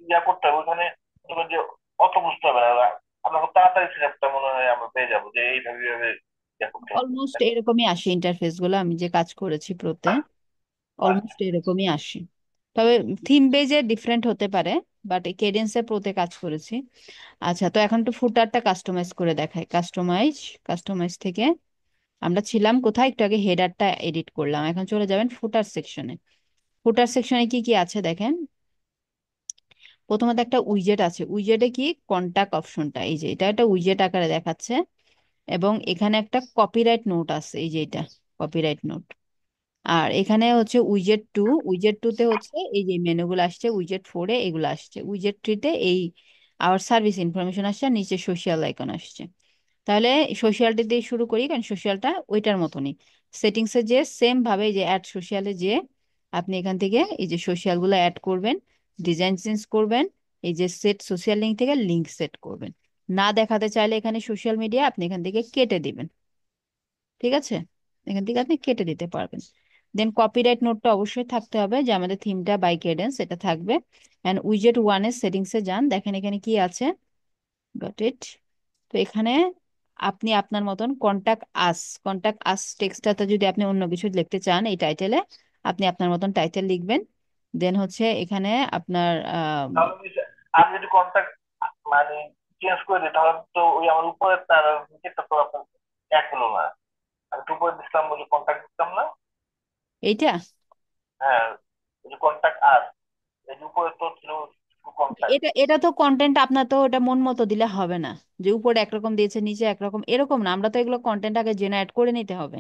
ইয়া করতে হবে ওখানে, তোমার যে অত বুঝতে হবে না, আমরা খুব তাড়াতাড়ি সেটআপটা মনে হয় আমরা পেয়ে যাবো, যে এইভাবে এইভাবে ইয়া করতে হবে। অলমোস্ট এরকমই আসে ইন্টারফেস গুলো, আমি যে কাজ করেছি প্রোতে আচ্ছা, অলমোস্ট এরকমই আসে। তবে থিম বেজে ডিফারেন্ট হতে পারে, বাট কেডেন্সে প্রোতে কাজ করেছি। আচ্ছা তো এখন তো ফুটারটা কাস্টমাইজ করে দেখাই। কাস্টমাইজ, কাস্টমাইজ থেকে আমরা ছিলাম কোথায়, একটু আগে হেডারটা এডিট করলাম, এখন চলে যাবেন ফুটার সেকশনে। ফুটার সেকশনে কি কি আছে দেখেন। প্রথমত একটা উইজেট আছে, উইজেটে কি কন্টাক্ট অপশনটা, এই যে এটা একটা উইজেট আকারে দেখাচ্ছে, এবং এখানে একটা কপিরাইট নোট আছে, এই যে এটা কপিরাইট নোট। আর এখানে হচ্ছে উইজেট টু, উইজেট টু তে হচ্ছে এই যে মেনুগুলো আসছে, উইজেট ফোরে এগুলো আসছে, উইজেট থ্রিতে এই আওয়ার সার্ভিস ইনফরমেশন আসছে, আর নিচে সোশ্যাল আইকন আসছে। তাহলে সোশ্যালটি দিয়ে শুরু করি, কারণ সোশ্যালটা ওইটার মতনই সেটিংসে যে সেম ভাবে, এই যে অ্যাড সোশ্যালে যে আপনি এখান থেকে এই যে সোশ্যাল গুলো অ্যাড করবেন, ডিজাইন চেঞ্জ করবেন, এই যে সেট সোশ্যাল লিঙ্ক থেকে লিঙ্ক সেট করবেন। না দেখাতে চাইলে এখানে সোশ্যাল মিডিয়া আপনি এখান থেকে কেটে দিবেন। ঠিক আছে, এখান থেকে আপনি কেটে দিতে পারবেন। দেন কপিরাইট নোটটা অবশ্যই থাকতে হবে, যে আমাদের থিমটা বাই কেডেন্স এটা থাকবে। এন্ড উইজেট ওয়ানের সেটিংসে যান, দেখেন এখানে কি আছে, গট ইট। তো এখানে আপনি আপনার মতন কন্টাক্ট আস, কন্টাক্ট আস টেক্সটটাতে যদি আপনি অন্য কিছু লিখতে চান এই টাইটেলে, আপনি আপনার মতন টাইটেল লিখবেন। দেন হচ্ছে এখানে আপনার তাহলে আমি যদি কন্ট্যাক্ট মানে চেঞ্জ করে দিই, তাহলে তো ওই আমার উপরের তার নিচেরটা তো আপনার এক হলো না। আমি তো উপরে দিচ্ছিলাম বলে কন্ট্যাক্ট দিতাম না। এইটা হ্যাঁ, ওই যে কন্টাক্ট আস, এই যে উপরে তো ছিল কন্টাক্ট। এটা এটা তো কন্টেন্ট আপনার তো ওটা মন মতো দিলে হবে না, যে উপরে একরকম দিয়েছে নিচে একরকম, এরকম না। আমরা তো এগুলো কন্টেন্ট আগে জেনারেট করে নিতে হবে।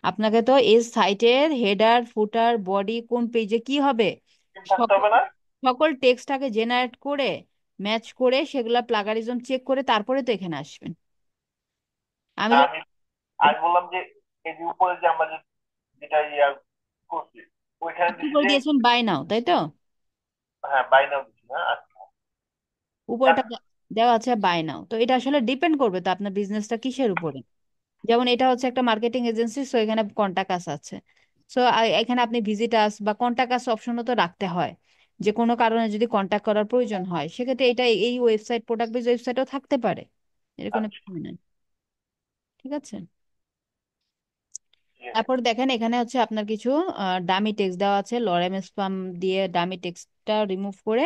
আপনাকে তো এই সাইটের হেডার ফুটার বডি কোন পেজে কি হবে থাকতে সকল হবে না? সকল টেক্সটটাকে জেনারেট করে ম্যাচ করে সেগুলা প্লাগারিজম চেক করে তারপরে তো এখানে আসবেন। আমি না, যখন আমি আমি বললাম যে এই যে উপরে যে আমরা যেটা ইয়া করছি, ওইখানে আপনি দিছি করে যে, দিয়েছেন বাই নাও, তাই তো? হ্যাঁ বাইনাও দিছি না, আচ্ছা। উপরেটা দেওয়া আছে বাই নাও, তো এটা আসলে ডিপেন্ড করবে তো আপনার বিজনেসটা কিসের উপরে। যেমন এটা হচ্ছে একটা মার্কেটিং এজেন্সি, সো এখানে কন্টাক্ট আস আছে। সো এখানে আপনি ভিজিট আস বা কন্টাক্ট আস অপশনও তো রাখতে হয়, যে কোনো কারণে যদি কন্টাক্ট করার প্রয়োজন হয় সেক্ষেত্রে এটা এই ওয়েবসাইট প্রোডাক্ট বেস ওয়েবসাইটও থাকতে পারে, এর কোনো আচ্ছা, বিষয় নেই। ঠিক আছে। ঠিক আছে। তারপর দেখেন এখানে হচ্ছে আপনার কিছু ডামি টেক্সট দেওয়া আছে, লরেম স্পাম দিয়ে ডামি টেক্সটটা রিমুভ করে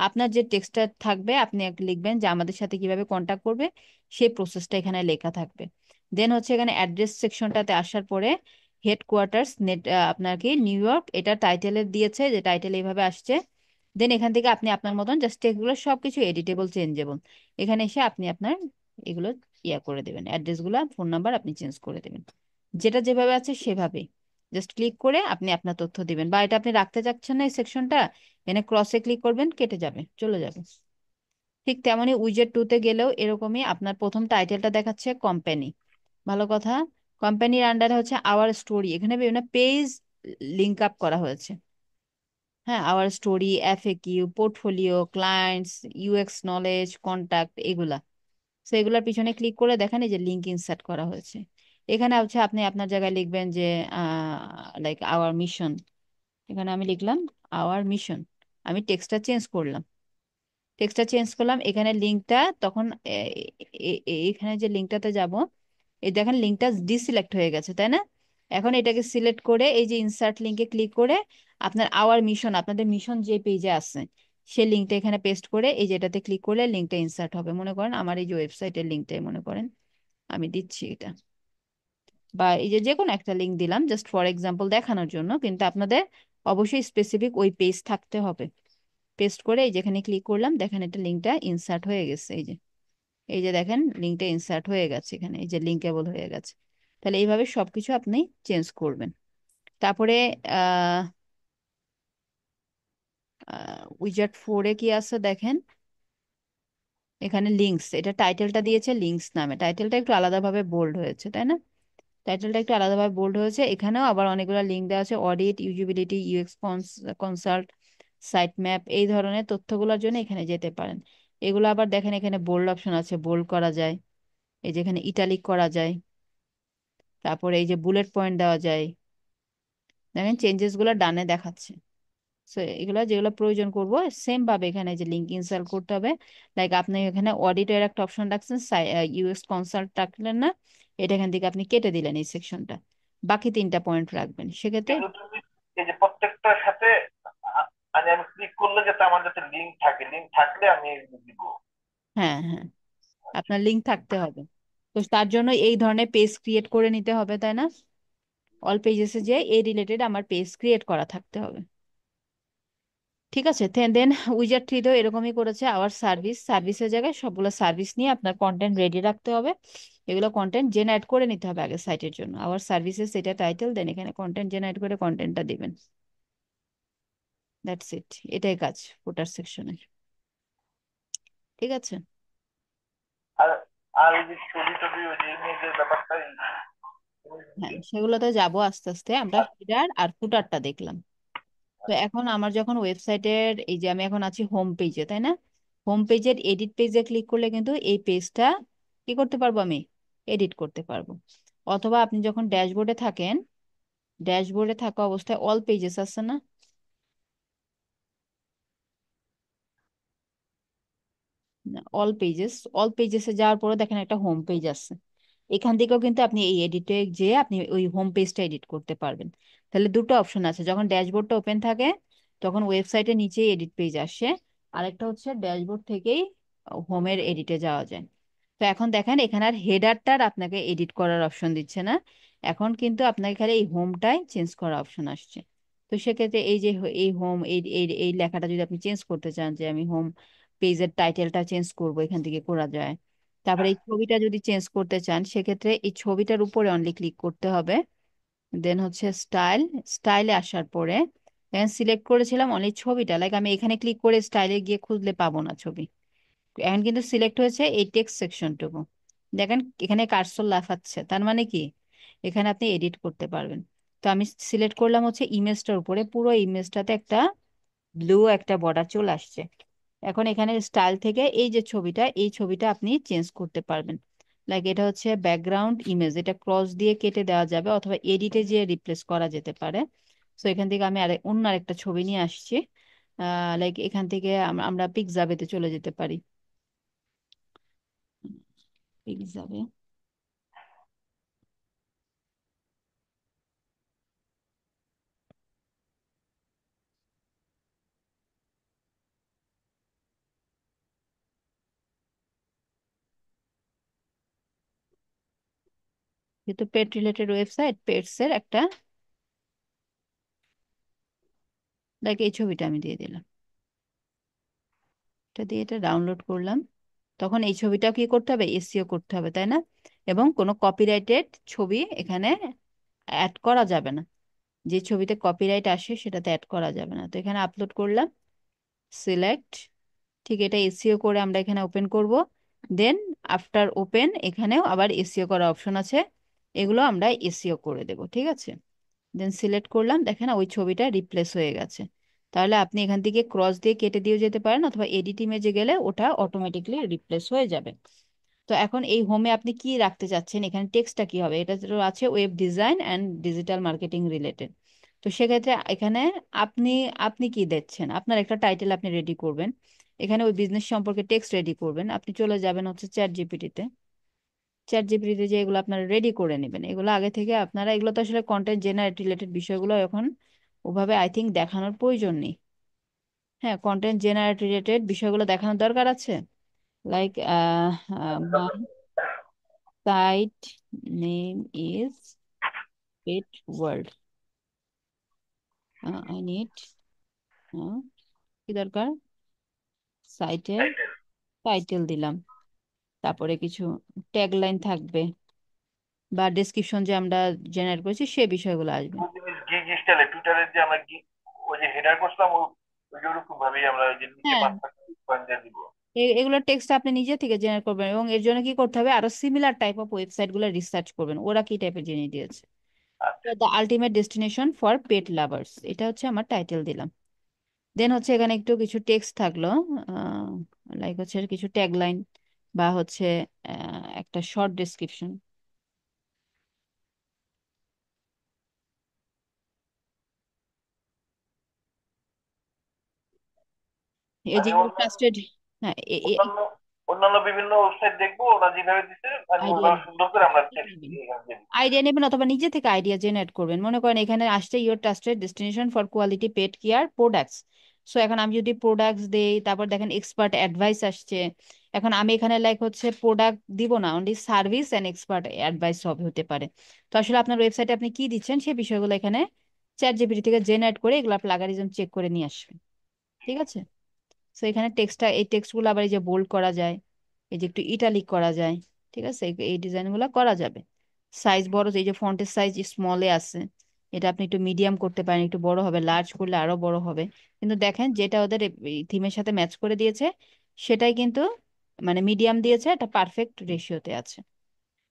আপনার যে টেক্সটটা থাকবে আপনি লিখবেন যে আমাদের সাথে কিভাবে কন্টাক্ট করবে, সেই প্রসেসটা এখানে লেখা থাকবে। দেন হচ্ছে এখানে অ্যাড্রেস সেকশনটাতে আসার পরে হেডকোয়ার্টার্স নেট আপনার কি নিউ ইয়র্ক, এটা টাইটেলে দিয়েছে, যে টাইটেল এইভাবে আসছে। দেন এখান থেকে আপনি আপনার মতন জাস্ট এগুলো সবকিছু এডিটেবল চেঞ্জেবল, এখানে এসে আপনি আপনার এগুলো ইয়া করে দেবেন, অ্যাড্রেসগুলো ফোন নাম্বার আপনি চেঞ্জ করে দেবেন, যেটা যেভাবে আছে সেভাবে জাস্ট ক্লিক করে আপনি আপনার তথ্য দিবেন। বা এটা আপনি রাখতে চাচ্ছেন না এই সেকশনটা, এখানে ক্রসে ক্লিক করবেন, কেটে যাবে, চলে যাবে। ঠিক তেমনি উইজেট টুতে গেলেও এরকমই, আপনার প্রথম টাইটেলটা দেখাচ্ছে কোম্পানি, ভালো কথা। কোম্পানির আন্ডারে হচ্ছে আওয়ার স্টোরি, এখানে বিভিন্ন পেজ লিঙ্ক আপ করা হয়েছে। হ্যাঁ, hour story, FAQ, portfolio, clients, UX knowledge, contact, এগুলা। তো এগুলোর পিছনে ক্লিক করে দেখেন এই যে লিঙ্ক ইনসার্ট করা হয়েছে। এখানে হচ্ছে আপনি আপনার জায়গায় লিখবেন যে লাইক আওয়ার মিশন, এখানে আমি লিখলাম আওয়ার মিশন। আমি টেক্সটটা চেঞ্জ করলাম, টেক্সটটা চেঞ্জ করলাম, এখানে লিঙ্কটা তখন এখানে যে লিঙ্কটাতে যাব, এই দেখেন লিঙ্কটা ডিসিলেক্ট হয়ে গেছে, তাই না? এখন এটাকে সিলেক্ট করে এই যে ইনসার্ট লিঙ্কে ক্লিক করে আপনার আওয়ার মিশন, আপনাদের মিশন যে পেজে আছে সেই লিঙ্কটা এখানে পেস্ট করে এই যেটাতে ক্লিক করলে লিঙ্কটা ইনসার্ট হবে। মনে করেন আমার এই যে ওয়েবসাইটের লিঙ্কটাই মনে করেন আমি দিচ্ছি এটা, বা এই যে যে কোনো একটা লিঙ্ক দিলাম জাস্ট ফর এক্সাম্পল দেখানোর জন্য, কিন্তু আপনাদের অবশ্যই স্পেসিফিক ওই পেজ থাকতে হবে। পেস্ট করে এই যেখানে ক্লিক করলাম, দেখেন এটা লিঙ্কটা ইনসার্ট হয়ে গেছে, এই যে দেখেন লিঙ্কটা ইনসার্ট হয়ে গেছে, এখানে এই যে লিঙ্কেবল হয়ে গেছে। তাহলে এইভাবে সবকিছু আপনি চেঞ্জ করবেন। তারপরে আহ উইজার্ড ফোরে কি আছে দেখেন, এখানে লিঙ্কস, এটা টাইটেলটা দিয়েছে লিঙ্কস নামে, টাইটেলটা একটু আলাদাভাবে বোল্ড হয়েছে, তাই না? টাইটেলটা একটু আলাদাভাবে বোল্ড হয়েছে। এখানেও আবার অনেকগুলো লিঙ্ক দেওয়া আছে, audit, usability, UX consult, site map, এই ধরনের তথ্যগুলোর জন্য এখানে যেতে পারেন। এগুলো আবার দেখেন এখানে বোল্ড অপশন আছে, বোল্ড করা যায়, এই যে এখানে ইটালিক করা যায়, তারপরে এই যে বুলেট পয়েন্ট দেওয়া যায়। দেখেন চেঞ্জেস গুলো ডানে দেখাচ্ছে। সো এগুলো যেগুলো প্রয়োজন করব সেম ভাবে এখানে যে লিঙ্ক ইনস্টল করতে হবে। লাইক আপনি এখানে অডিটের একটা অপশন রাখছেন, ইউএস কনসাল্ট রাখলেন না, এটা এখান থেকে আপনি কেটে দিলেন এই সেকশনটা, বাকি তিনটা পয়েন্ট রাখবেন সেক্ষেত্রে। কিন্তু তুমি এই যে প্রত্যেকটার সাথে মানে আমি ক্লিক করলে যাতে আমার যাতে লিঙ্ক থাকে, লিঙ্ক থাকলে আমি দিব। হ্যাঁ, হ্যাঁ, আপনার লিঙ্ক থাকতে হবে। তো তার জন্য এই ধরনের পেজ ক্রিয়েট করে নিতে হবে, তাই না? অল পেজেসে যে এই রিলেটেড আমার পেজ ক্রিয়েট করা থাকতে হবে। ঠিক আছে, দেন উইজার থ্রিতেও এরকমই করেছে, আওয়ার সার্ভিস, সার্ভিসের জায়গায় সবগুলো সার্ভিস নিয়ে আপনার কন্টেন্ট রেডি রাখতে হবে। এগুলো কন্টেন্ট জেনারেট করে নিতে হবে আগে সাইটের জন্য, আওয়ার সার্ভিসেস এটা টাইটেল, দেন এখানে কন্টেন্ট জেনারেট করে কন্টেন্টটা দিবেন। দ্যাটস ইট, এটাই কাজ ফুটার সেকশনের। ঠিক আছে। আর আর এই যে ছবি টবি ওই যে ইমেজের ব্যাপারটা হ্যাঁ, সেগুলোতে যাবো আস্তে আস্তে। আমরা হেডার আর ফুটারটা দেখলাম। তো এখন আমার যখন ওয়েবসাইটের এই যে আমি এখন আছি হোম পেজে, তাই না? হোম পেজের এডিট পেজে ক্লিক করলে কিন্তু এই পেজটা কি করতে পারবো, আমি এডিট করতে পারবো। অথবা আপনি যখন ড্যাশবোর্ডে থাকেন, ড্যাশবোর্ডে থাকা অবস্থায় অল পেজেস আছে না, অল পেজেস, অল পেজেসে যাওয়ার পরে দেখেন একটা হোম পেজ আছে, এখান থেকেও কিন্তু আপনি এই এডিটে যেয়ে আপনি ওই হোম পেজটা এডিট করতে পারবেন। তাহলে দুটো অপশন আছে, যখন ড্যাশবোর্ডটা ওপেন থাকে তখন ওয়েবসাইটের নিচে এডিট পেজ আসে, আরেকটা হচ্ছে ড্যাশবোর্ড থেকেই হোমের এডিটে যাওয়া যায়। তো এখন দেখেন এখানে আর হেডারটার আপনাকে এডিট করার অপশন দিচ্ছে না, এখন কিন্তু আপনাকে খালি এই হোমটাই চেঞ্জ করার অপশন আসছে। তো তো সেক্ষেত্রে এই যে এই হোম এই এই এই লেখাটা যদি আপনি চেঞ্জ করতে চান, যে আমি হোম পেজের টাইটেলটা চেঞ্জ করব, এখান থেকে করা যায়। তারপরে এই ছবিটা যদি চেঞ্জ করতে চান, সেক্ষেত্রে এই ছবিটার উপরে অনলি ক্লিক করতে হবে। দেন হচ্ছে স্টাইলে আসার পরে এখানে সিলেক্ট করেছিলাম অনলি ছবিটা, লাইক আমি এখানে ক্লিক করে স্টাইলে গিয়ে খুঁজলে পাবো না ছবি। এখন কিন্তু সিলেক্ট হয়েছে এই টেক্সট সেকশনটুকু। দেখেন এখানে কার্সর লাফাচ্ছে, তার মানে কি এখানে আপনি এডিট করতে পারবেন। তো আমি সিলেক্ট করলাম হচ্ছে ইমেজটার উপরে, পুরো ইমেজটাতে একটা ব্লু একটা বর্ডার চলে আসছে। এখন এখানে স্টাইল থেকে এই যে ছবিটা, এই ছবিটা আপনি চেঞ্জ করতে পারবেন। লাইক এটা হচ্ছে ব্যাকগ্রাউন্ড ইমেজ, এটা ক্রস দিয়ে কেটে দেওয়া যাবে অথবা এডিটে যে রিপ্লেস করা যেতে পারে। সো এখান থেকে আমি অন্য আরেকটা ছবি নিয়ে আসছি। লাইক এখান থেকে আমরা পিকজাবেতে চলে যেতে পারি। পিকজাবে, যেহেতু পেট রিলেটেড ওয়েবসাইট, পেটস এর একটা, লাইক এই ছবিটা আমি দিয়ে দিলাম। এটা দিয়ে এটা ডাউনলোড করলাম। তখন এই ছবিটা কি করতে হবে, এসইও করতে হবে, তাই না? এবং কোনো কপিরাইটেড ছবি এখানে অ্যাড করা যাবে না। যে ছবিতে কপিরাইট আসে সেটাতে অ্যাড করা যাবে না। তো এখানে আপলোড করলাম, সিলেক্ট, ঠিক এটা এসইও করে আমরা এখানে ওপেন করব। দেন আফটার ওপেন এখানেও আবার এসইও করা অপশন আছে, এগুলো আমরা এসইও করে দেব, ঠিক আছে। দেন সিলেক্ট করলাম, দেখেন ওই ছবিটা রিপ্লেস হয়ে গেছে। তাহলে আপনি এখান থেকে ক্রস দিয়ে কেটে দিয়ে যেতে পারেন, অথবা এডিট ইমেজে গেলে ওটা অটোমেটিকলি রিপ্লেস হয়ে যাবে। তো এখন এই হোমে আপনি কি রাখতে চাচ্ছেন, এখানে টেক্সটটা কি হবে, এটা তো আছে web design and digital marketing related. তো সেক্ষেত্রে এখানে আপনি আপনি কি দিচ্ছেন, আপনার একটা টাইটেল আপনি রেডি করবেন। এখানে ওই বিজনেস সম্পর্কে টেক্সট রেডি করবেন, আপনি চলে যাবেন হচ্ছে চ্যাট জিপিটিতে। চ্যাট জিপিটিতে যে এগুলো আপনারা রেডি করে নেবেন, এগুলো আগে থেকে আপনারা, এগুলো তো আসলে কন্টেন্ট জেনারেট রিলেটেড বিষয়গুলো এখন ওভাবে আই থিঙ্ক দেখানোর প্রয়োজন নেই। হ্যাঁ, কন্টেন্ট জেনারেট রিলেটেড বিষয়গুলো দেখানোর দরকার আছে। Like my site name is pet world, I need, কি দরকার, সাইটের টাইটেল টাইটেল দিলাম। তারপরে কিছু ট্যাগলাইন থাকবে, বা ডেসক্রিপশন যে আমরা জেনারেট করেছি সে বিষয়গুলো আসবে। গিগ স্টাইলে টুইটারের যে আমরা গিগ ওই যে হেডার করছিলাম ওই যে ওরকম ভাবেই আমরা ওই যে নিচে হ্যাঁ, পাঁচটা পয়েন্ট দিয়ে দিব। এগুলো টেক্সট আপনি নিজে থেকে জেনারেট করবেন, এবং এর জন্য কি করতে হবে, আরো সিমিলার টাইপ অফ ওয়েবসাইট গুলো রিসার্চ করবেন ওরা কি টাইপের জিনিস দিয়েছে। আচ্ছা the ultimate destination for pet lovers, এটা হচ্ছে আমার টাইটেল দিলাম। দেন হচ্ছে এখানে একটু কিছু টেক্সট থাকলো, লাইক হচ্ছে কিছু ট্যাগলাইন, বা হচ্ছে একটা শর্ট ডেসক্রিপশন। এই যে আমি ট্রাস্টেড, হ্যাঁ অন্যান্য অন্যান্য বিভিন্ন ওয়েবসাইট দেখবো ওরা যেভাবে দিচ্ছে আমি আইডিয়া ওইভাবে সুন্দর করে আমরা টেক্সট এখানে দিয়ে দিচ্ছি। আইডিয়া নেবেন, অথবা নিজে থেকে আইডিয়া জেনারেট করবেন। মনে করেন এখানে আসছে your trusted destination for quality pet care products. So এখন আমি যদি প্রোডাক্টস দেই, তারপর দেখেন এক্সপার্ট অ্যাডভাইস আসছে। এখন আমি এখানে লাইক হচ্ছে প্রোডাক্ট দিব না, only service and expert advice সব হতে পারে। তো আসলে আপনার ওয়েবসাইটে আপনি কি দিচ্ছেন সেই বিষয়গুলো এখানে চ্যাট জিপিটি থেকে জেনারেট করে এগুলো প্লাগারিজম চেক করে নিয়ে আসবেন, ঠিক আছে। সো এখানে টেক্সটটা, এই টেক্সটগুলো আবার এই যে বোল্ড করা যায়, এই যে একটু ইটালিক করা যায়, ঠিক আছে, এই ডিজাইনগুলো করা যাবে। সাইজ বড়, এই যে ফন্টের সাইজ স্মলে আছে, এটা আপনি একটু মিডিয়াম করতে পারেন, একটু বড় হবে, লার্জ করলে আরো বড় হবে। কিন্তু দেখেন যেটা ওদের থিমের সাথে ম্যাচ করে দিয়েছে সেটাই কিন্তু, মানে মিডিয়াম দিয়েছে, এটা পারফেক্ট রেশিওতে আছে।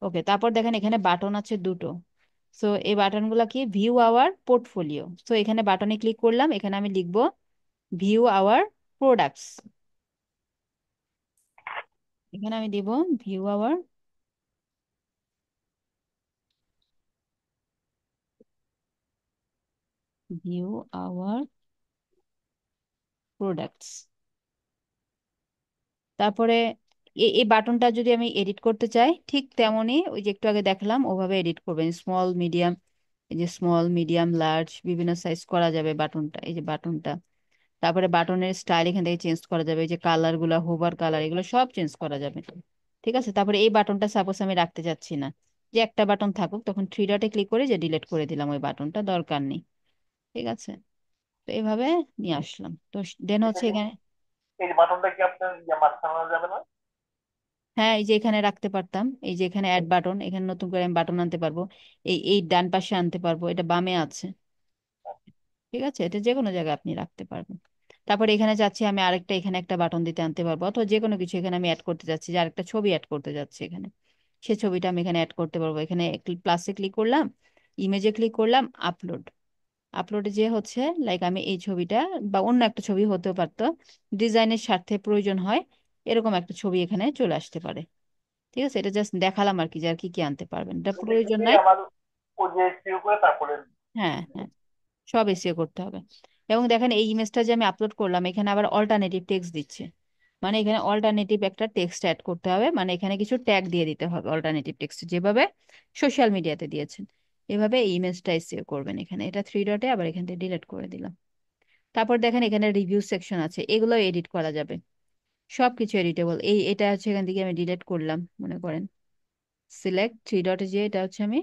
ওকে, তারপর দেখেন এখানে বাটন আছে দুটো। সো এই বাটনগুলো কি, ভিউ আওয়ার পোর্টফোলিও। সো এখানে বাটনে ক্লিক করলাম, এখানে আমি লিখবো ভিউ আওয়ার প্রোডাক্টস। এখানে আমি দিব view our, view our products. তারপরে এই বাটনটা যদি আমি এডিট করতে চাই, ঠিক তেমনই ওই যে একটু আগে দেখলাম ওভাবে এডিট করবেন, স্মল মিডিয়াম, এই যে স্মল মিডিয়াম লার্জ বিভিন্ন সাইজ করা যাবে বাটনটা, এই যে বাটনটা। তারপরে বাটনের স্টাইল এখান থেকে চেঞ্জ করা যাবে, এই যে কালার গুলা, হোভার কালার, এগুলো সব চেঞ্জ করা যাবে, ঠিক আছে। তারপরে এই বাটনটা সাপোজ আমি রাখতে চাচ্ছি না, যে একটা বাটন থাকুক, তখন থ্রি ডটে ক্লিক করে যে ডিলিট করে দিলাম, ওই বাটনটা দরকার নেই, ঠিক আছে। তো এইভাবে নিয়ে আসলাম। তো দেন এটা হচ্ছে কি এখানে, এই বাটনটা কি আপনার মাঝখানে আনা যাবে না? হ্যাঁ এই যে এখানে রাখতে পারতাম, এই যে এখানে অ্যাড বাটন, এখানে নতুন করে আমি বাটন আনতে পারবো, এই ডান পাশে আনতে পারবো, এটা বামে আছে। ঠিক আছে, এটা যে কোনো জায়গায় আপনি রাখতে পারবেন। তারপরে এখানে যাচ্ছি আমি আরেকটা, এখানে একটা বাটন দিতে আনতে পারবো, অথবা যে কোনো কিছু এখানে আমি অ্যাড করতে যাচ্ছি, যে আরেকটা ছবি অ্যাড করতে যাচ্ছি এখানে, সে ছবিটা আমি এখানে অ্যাড করতে পারবো। এখানে প্লাসে ক্লিক করলাম, ইমেজে ক্লিক করলাম, আপলোড। আপলোডে যে হচ্ছে লাইক আমি এই ছবিটা বা অন্য একটা ছবি হতেও পারতো, ডিজাইনের স্বার্থে প্রয়োজন হয় এরকম একটা ছবি এখানে চলে আসতে পারে। ঠিক আছে, এটা জাস্ট দেখালাম আর কি, যে আর কি কি আনতে পারবেন, এটা এটা প্রয়োজন এটাই নাই। আমার ওই যে সেভ করে তারপরে হ্যাঁ হ্যাঁ, সব এসিও করতে হবে। এবং দেখেন এই ইমেজটা যে আমি আপলোড করলাম, এখানে আবার অল্টারনেটিভ টেক্সট দিচ্ছে, মানে এখানে অল্টারনেটিভ একটা টেক্সট অ্যাড করতে হবে, মানে এখানে কিছু ট্যাগ দিয়ে দিতে হবে অল্টারনেটিভ টেক্সট, যেভাবে সোশ্যাল মিডিয়াতে দিয়েছেন এভাবে এই ইমেজটা এসিও করবেন। এখানে এটা থ্রি ডটে, আবার এখান থেকে ডিলিট করে দিলাম। তারপর দেখেন এখানে রিভিউ সেকশন আছে, এগুলো এডিট করা যাবে, সবকিছু এডিটেবল। এটা হচ্ছে এখান থেকে আমি ডিলিট করলাম, মনে করেন সিলেক্ট থ্রি ডটে, যে এটা হচ্ছে আমি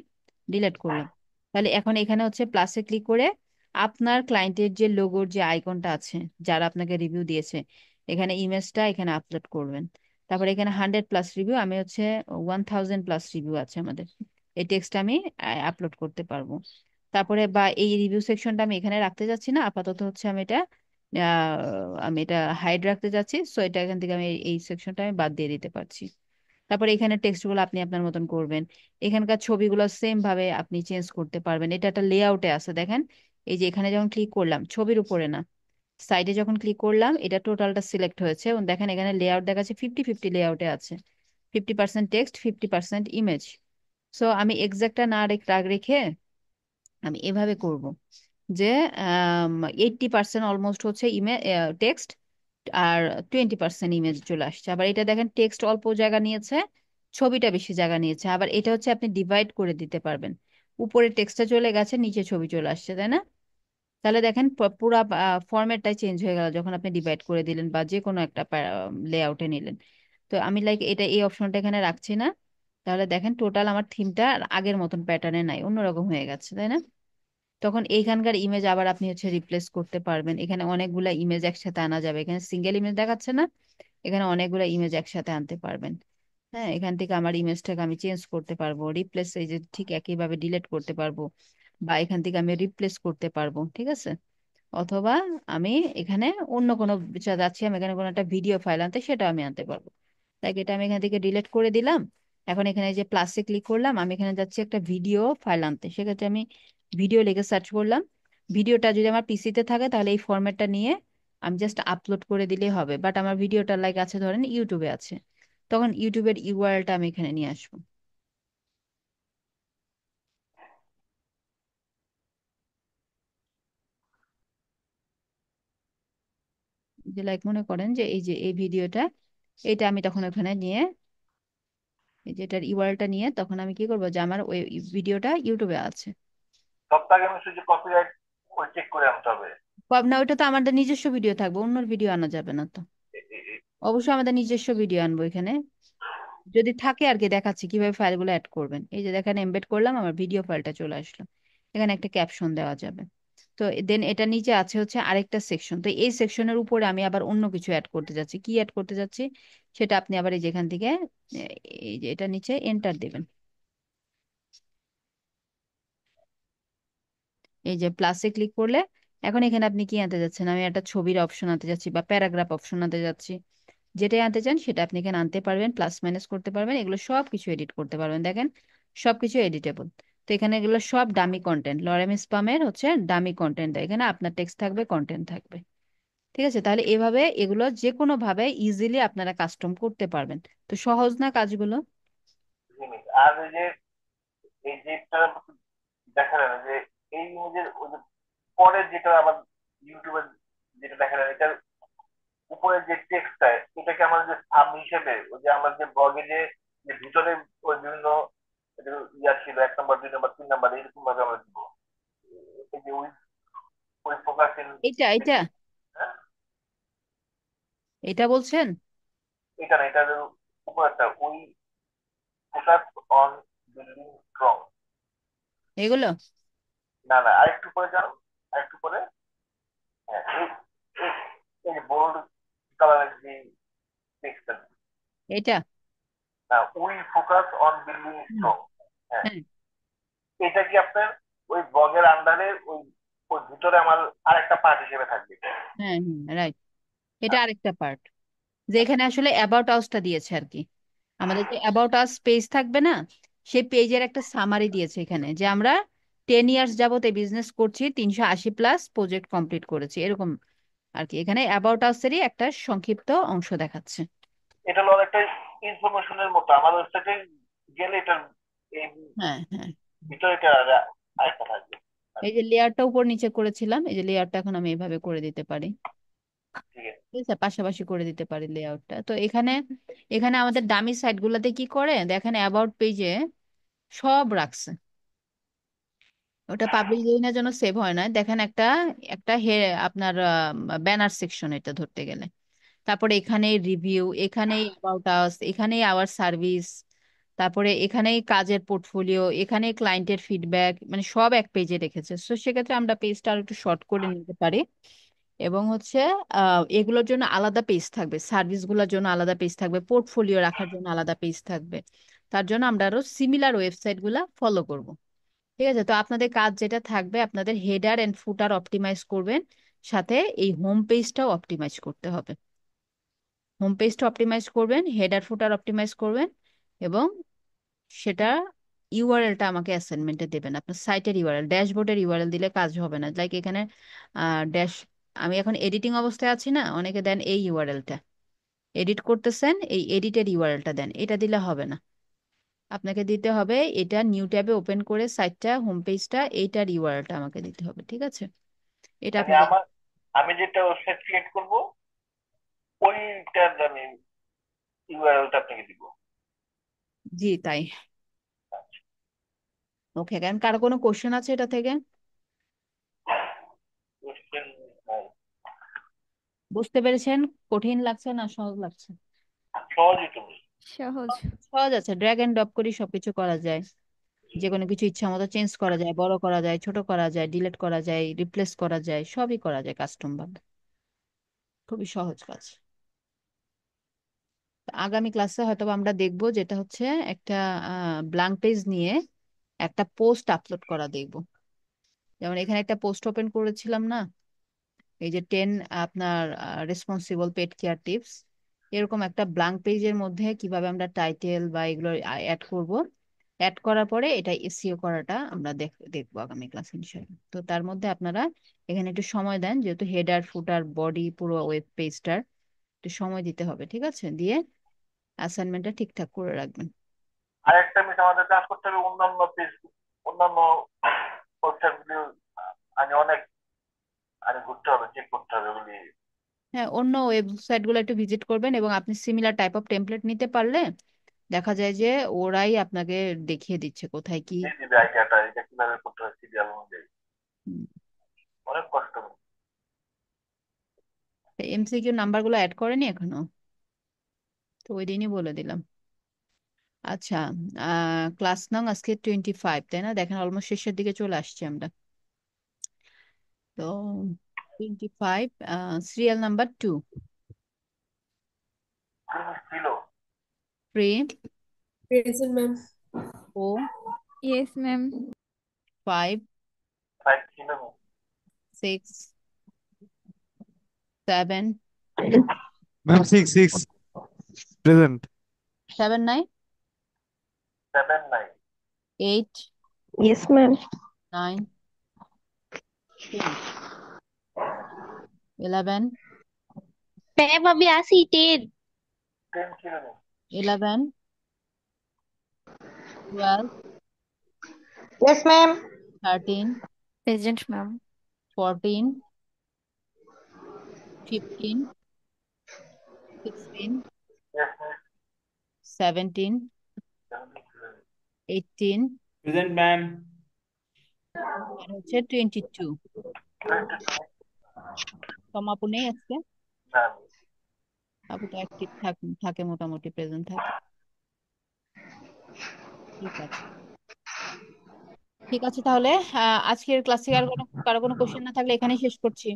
ডিলিট করলাম। তাহলে এখন এখানে হচ্ছে প্লাসে ক্লিক করে আপনার ক্লায়েন্টের যে লোগোর যে আইকনটা আছে, যারা আপনাকে রিভিউ দিয়েছে, এখানে ইমেজটা এখানে আপলোড করবেন। তারপরে এখানে 100+ রিভিউ, আমি হচ্ছে 1000+ রিভিউ আছে আমাদের, এই টেক্সটটা আমি আপলোড করতে পারবো। তারপরে বা এই রিভিউ সেকশনটা আমি এখানে রাখতে যাচ্ছি না আপাতত, হচ্ছে আমি এটা হাইড রাখতে যাচ্ছি, সো এটা এখান থেকে আমি এই সেকশনটা আমি বাদ দিয়ে দিতে পারছি। তারপরে এখানে টেক্সট গুলো আপনি আপনার মতন করবেন। এখানকার ছবিগুলো সেম ভাবে আপনি চেঞ্জ করতে পারবেন, এটা একটা লেআউটে আছে দেখেন। এই যে এখানে যখন ক্লিক করলাম, ছবির উপরে না, সাইডে যখন ক্লিক করলাম, এটা টোটালটা সিলেক্ট হয়েছে, এবং দেখেন এখানে লেআউট দেখাচ্ছে 50-50 লেআউটে আছে, 50% টেক্সট 50% ইমেজ। সো আমি এক্সাক্টটা না রেখে আমি এভাবে করব, যে 80% অলমোস্ট হচ্ছে টেক্সট, আর 20% ইমেজ চলে আসছে। আবার এটা দেখেন টেক্সট অল্প জায়গা নিয়েছে, ছবিটা বেশি জায়গা নিয়েছে। আবার এটা হচ্ছে আপনি ডিভাইড করে দিতে পারবেন, উপরে টেক্সটটা চলে গেছে, নিচে ছবি চলে আসছে, তাই না? তাহলে দেখেন পুরা ফরম্যাটটাই চেঞ্জ হয়ে গেল যখন আপনি ডিভাইড করে দিলেন বা যে কোনো একটা লেআউটে নিলেন। তো আমি লাইক এটা এই অপশনটা এখানে রাখছি না। তাহলে দেখেন টোটাল আমার থিমটা আগের মতন প্যাটার্নে নাই, অন্যরকম হয়ে গেছে, তাই না? তখন এইখানকার ইমেজ আবার আপনি হচ্ছে রিপ্লেস করতে পারবেন, এখানে অনেকগুলা ইমেজ একসাথে আনা যাবে, এখানে সিঙ্গেল ইমেজ দেখাচ্ছে না, এখানে অনেকগুলা ইমেজ একসাথে আনতে পারবেন। হ্যাঁ, এখান থেকে আমার ইমেজটাকে আমি চেঞ্জ করতে পারবো, রিপ্লেস এই যে ঠিক একইভাবে ডিলিট করতে পারবো, বা এখান থেকে আমি রিপ্লেস করতে পারবো। ঠিক আছে, অথবা আমি এখানে অন্য কোনো যাচ্ছি, আমি এখানে কোনো একটা ভিডিও ফাইল আনতে, সেটা আমি আনতে পারবো। তাই এটা আমি এখান থেকে ডিলিট করে দিলাম। এখন এখানে যে প্লাসে ক্লিক করলাম, আমি এখানে যাচ্ছি একটা ভিডিও ফাইল আনতে, সেক্ষেত্রে আমি ভিডিও লিখে সার্চ করলাম। ভিডিওটা যদি আমার পিসিতে থাকে তাহলে এই ফরম্যাটটা নিয়ে আমি জাস্ট আপলোড করে দিলেই হবে, বাট আমার ভিডিওটা লাইক আছে ধরেন ইউটিউবে আছে, তখন ইউটিউবের ইউআরএলটা আমি এখানে নিয়ে আসবো। যে লাইক মনে করেন যে এই যে এই ভিডিওটা, এটা আমি তখন ওখানে নিয়ে, এই যে এটার ইউআরএলটা নিয়ে তখন আমি কি করবো, যে আমার ওই ভিডিওটা ইউটিউবে আছে। সপ্তাহে আমি শুধু কপিরাইট ওই চেক করে আনতে হবে। না, ওইটা তো আমাদের নিজস্ব ভিডিও থাকবে, অন্যর ভিডিও আনা যাবে না তো। অবশ্যই আমাদের নিজস্ব ভিডিও আনবো এখানে, যদি থাকে আর কি, দেখাচ্ছি কিভাবে ফাইলগুলো অ্যাড করবেন। এই যে দেখেন এমবেড করলাম, আমার ভিডিও ফাইলটা চলে আসলো, এখানে একটা ক্যাপশন দেওয়া যাবে। তো দেন এটা নিচে আছে হচ্ছে আরেকটা সেকশন, তো এই সেকশনের উপরে আমি আবার অন্য কিছু অ্যাড করতে যাচ্ছি, কি অ্যাড করতে যাচ্ছি সেটা আপনি আবার এই যেখান থেকে এই যে এটা নিচে এন্টার দেবেন। এই যে প্লাসে ক্লিক করলে এখন এখানে আপনি কি আনতে যাচ্ছেন, আমি একটা ছবির অপশন আনতে যাচ্ছি বা প্যারাগ্রাফ অপশন আনতে যাচ্ছি, যেটাই আনতে চান সেটা আপনি এখানে আনতে পারবেন, প্লাস মাইনাস করতে পারবেন, এগুলো সব কিছু এডিট করতে পারবেন। দেখেন সবকিছু এডিটেবল। তো এখানে এগুলো সব ডামি কন্টেন্ট, লরেম স্পামের হচ্ছে ডামি কন্টেন্ট, এখানে আপনার টেক্সট থাকবে, কন্টেন্ট থাকবে। ঠিক আছে, তাহলে এভাবে এগুলো যে কোনো ভাবে ইজিলি আপনারা কাস্টম করতে পারবেন। তো সহজ না কাজগুলো? জিনিস আর এই যেটা দেখা যায় না যে এই ইমেজের ওই যে পরের যেটা আবার ইউটিউবে যেটা দেখা যায় এটার উপরে যে টেক্সটটা, এটাকে আমার যে সাব হিসেবে ওই যে আমার যে ব্লগে যে যে ভিতরে ওই বিভিন্ন ইয়া ছিল 1 নম্বর 2 নম্বর 3 নম্বর এরকম ভাবে আমরা দিব। এই যে ওই ওই ফোকাসিং, এটা এটা বলছেন? এটা না, এটার উপরেরটা ওই ফোকাস অন বিল্ডিং স্ট্রং। এগুলো না না, আরেকটু পরে যাও, আরেকটু পরে। হ্যাঁ, এই বোল্ড কালারের যে টেক্সটটা, এটা। না, we focus on building hmm. Strong. হ্যাঁ, হ্যাঁ এটা কি আপনার ওই ব্লগের আন্ডারে ওই ওর ভিতরে আমার আরেকটা পার্ট হিসেবে থাকবে? হ্যাঁ হ্যাঁ রাইট, এটা আচ্ছা, আরেকটা পার্ট। যে এখানে আসলে অ্যাবাউট আউসটা দিয়েছে আর কি, আমাদের যে অ্যাবাউট আস পেজ থাকবে না, সেই পেজের একটা সামারি দিয়েছে এখানে, যে আমরা 10 ইয়ার্স যাবত এই বিজনেস করছি, 380+ প্রজেক্ট কমপ্লিট করেছি, এরকম আর কি। এখানে অ্যাবাউট আস-এরই একটা সংক্ষিপ্ত অংশ দেখাচ্ছে। এটা হলো অনেকটা ইনফরমেশনের মতো, আমার ওয়েবসাইটে গেলে এটা এই হ্যাঁ হ্যাঁ, ভিতরে এটা আরেকটা থাকবে। এই যে লেয়ারটা উপর নিচে করেছিলাম, এই যে লেয়ারটা এখন আমি এভাবে করে দিতে পারি, ঠিক আছে। ঠিক আছে, পাশাপাশি করে দিতে পারি লেআউটটা। তো এখানে এখানে আমাদের দামি সাইট গুলাতে কি করে দেখেন, অ্যাবাউট পেজে সব রাখছে, ওটা পাবলিক ডোমেইনের জন্য সেভ হয় না। দেখেন একটা একটা আপনার ব্যানার সেকশন, এটা ধরতে গেলে, তারপরে এখানে রিভিউ, এখানেই অ্যাবাউট আস, এখানেই আওয়ার সার্ভিস, তারপরে এখানেই কাজের পোর্টফোলিও, এখানে ক্লায়েন্টের ফিডব্যাক, মানে সব এক পেজে রেখেছে। তো সেক্ষেত্রে আমরা পেজটা আর একটু শর্ট করে নিতে পারি, এবং হচ্ছে এগুলোর জন্য আলাদা পেজ থাকবে, সার্ভিস গুলোর জন্য আলাদা পেজ থাকবে, পোর্টফোলিও রাখার জন্য আলাদা পেজ থাকবে। তার জন্য আমরা আরো সিমিলার ওয়েবসাইট গুলা ফলো করব। ঠিক আছে, তো আপনাদের কাজ যেটা থাকবে, আপনাদের হেডার এন্ড ফুটার অপটিমাইজ করবেন, সাথে এই হোম পেজটাও অপটিমাইজ করতে হবে। হোম পেজটা অপটিমাইজ করবেন, হেডার ফুটার অপটিমাইজ করবেন, এবং সেটা ইউআরএলটা আমাকে অ্যাসাইনমেন্টে দেবেন। আপনার সাইটের ইউআরএল, ড্যাশবোর্ডের ইউআরএল দিলে কাজ হবে না। লাইক এখানে ড্যাশ, আমি এখন এডিটিং অবস্থায় আছি না, অনেকে দেন এই ইউআরএলটা, এডিট করতেছেন এই এডিটের ইউআরএলটা দেন, এটা দিলে হবে না। আপনাকে দিতে হবে এটা নিউ ট্যাবে ওপেন করে সাইটটা, হোম পেজটা, এইটার ইউআরএলটা আমাকে দিতে হবে, ঠিক আছে? এটা মানে আপনাদের। আমি যেটা ওয়েবসাইট ক্রিয়েট করব ওইটার আমি ইউআরএলটা আপনাকে দিব। জি তাই। ওকে, কারণ কারো কোনো কোশ্চেন আছে এটা থেকে? কোশ্চেন নাই। বুঝতে পেরেছেন? কঠিন লাগছে না সহজ লাগছে? সহজই তুমি। সহজ। সহজ আছে, ড্র্যাগ এন্ড ড্রপ করি সবকিছু করা যায়, যে কোনো কিছু ইচ্ছা মতো চেঞ্জ করা যায়, বড় করা যায়, ছোট করা যায়, ডিলিট করা যায়, রিপ্লেস করা যায়, সবই করা যায় কাস্টম ভাবে। খুবই সহজ কাজ। তো আগামী ক্লাসে হয়তো বা আমরা দেখবো যেটা হচ্ছে একটা ব্ল্যাঙ্ক পেজ নিয়ে একটা পোস্ট আপলোড করা দেখবো। যেমন এখানে একটা পোস্ট ওপেন করেছিলাম না, এই যে 10 আপনার রেসপন্সিবল পেট কেয়ার টিপস, এরকম একটা ব্ল্যাঙ্ক পেজের মধ্যে কিভাবে আমরা টাইটেল বা এগুলো অ্যাড করব, অ্যাড করার পরে এটা এসইও করাটা আমরা দেখবো আগামী ক্লাস ইনশাআল্লাহ। তো তার মধ্যে আপনারা এখানে একটু সময় দেন, যেহেতু হেডার ফুটার বডি পুরো ওয়েব পেজটার একটু সময় দিতে হবে, ঠিক আছে? দিয়ে অ্যাসাইনমেন্টটা ঠিকঠাক করে রাখবেন। আরেকটা মিস আমাদের কাজ করতে হবে, অন্যান্য পেজ, অন্যান্য ওয়েবসাইট গুলি আমি অনেক ঘুরতে হবে, চেক করতে হবে ওগুলি। হ্যাঁ, অন্য ওয়েবসাইট গুলো একটু ভিজিট করবেন, এবং আপনি সিমিলার টাইপ অফ টেমপ্লেট নিতে পারলে দেখা যায় যে ওরাই আপনাকে দেখিয়ে দিচ্ছে কোথায় কি। দিয়ে দিবে আইডিয়াটা, এটা কিভাবে করতে হয় সিরিয়াল অনুযায়ী। হুম। অনেক কষ্ট হবে। এমসিকিউ নাম্বারগুলো অ্যাড করেনি এখনো, তো ওই দিনই বলে দিলাম। আচ্ছা, ক্লাস নং আজকে 25, তাই না? দেখেন অলমোস্ট শেষের দিকে চলে আসছি আমরা। তো 25, সিরিয়াল নাম্বার 2, ছিল three, Present, ma'am. 4, yes ma'am. 5, five ছিল 6, 7, Ma'am, six present. 7 নাই, 7 নাই। 8, Yes, ma'am. 9, 10, 11, Ma'am, अभी आ सीटेड 10 ছিল 11, 12, Yes, ma'am. 13, present ma'am. 14, 15, 16, yes miss. 17, 18, present ma'am. আর হচ্ছে 22। কমাপু নেই আজকে? আপু তো অ্যাক্টিভ থাকে মোটামুটি, প্রেজেন্ট থাকে। ঠিক আছে। ঠিক আছে তাহলে আজকের ক্লাসে আর কারো কোনো কোশ্চেন না থাকলে এখানেই শেষ করছি।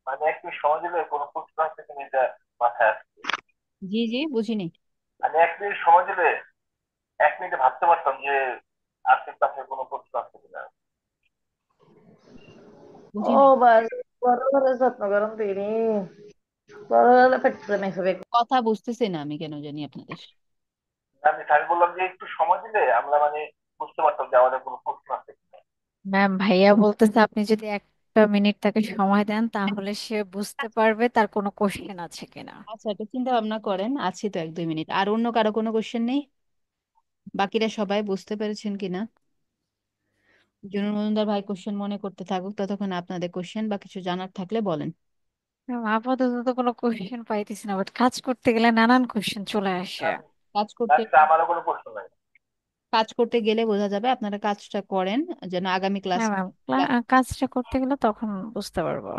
মানে একটু সময় দিলে কোনো প্রশ্ন আছে কিনা এটা মাথায় আসছে। জি জি, বুঝিনি। মানে 1 মিনিট সময় দিলে 1 মিনিটে ভাবতে পারতাম যে আজকের ক্লাসে কোনো প্রশ্ন আছে কিনা। বুঝিনি, বড় করে যত্ন করুন তিনি বড় হলে পেট পুরে নাই হবে। কথা বুঝতেছি না আমি কেন জানি আপনাদের। আমি বললাম যে একটু সময় দিলে আমরা মানে বুঝতে পারতাম যে আমাদের কোনো প্রশ্ন আছে কিনা। ম্যাম, ভাইয়া বলতেছে আপনি যদি 1 মিনিট তাকে সময় দেন তাহলে সে বুঝতে পারবে তার কোনো কোশ্চেন আছে কিনা। আচ্ছা, একটু চিন্তা ভাবনা করেন, আছে তো 1-2 মিনিট। আর অন্য কারো কোনো কোশ্চেন নেই? বাকিরা সবাই বুঝতে পেরেছেন কিনা? জুনুর মজুমদার ভাই কোশ্চেন মনে করতে থাকুক, ততক্ষণ আপনাদের কোশ্চেন বা কিছু জানার থাকলে বলেন। ম্যাম, আপাতত তো কোনো কোশ্চেন পাইতেছি না, বাট কাজ করতে গেলে নানান কোশ্চেন চলে আসে। কাজ করতে তাছাড়া আমারও কোনো প্রশ্ন নাই। কাজ করতে গেলে বোঝা যাবে। আপনারা কাজটা করেন যেন আগামী ক্লাস হ্যাঁ ম্যাম, কাজটা করতে গেলে তখন বুঝতে পারবো।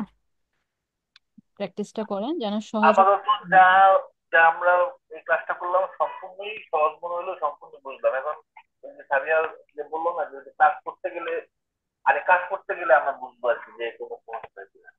প্র্যাকটিসটা করেন যেন সহজ। আপাতত যা যা আমরা এই ক্লাসটা করলাম সম্পূর্ণই সহজ মনে হলো, সম্পূর্ণ বুঝলাম। এখন ওই যে সাবিয়া যে বললো না যে কাজ করতে গেলে, আরে কাজ করতে গেলে আমরা বুঝবো আর কি যে কোনো সমস্যা কিনা।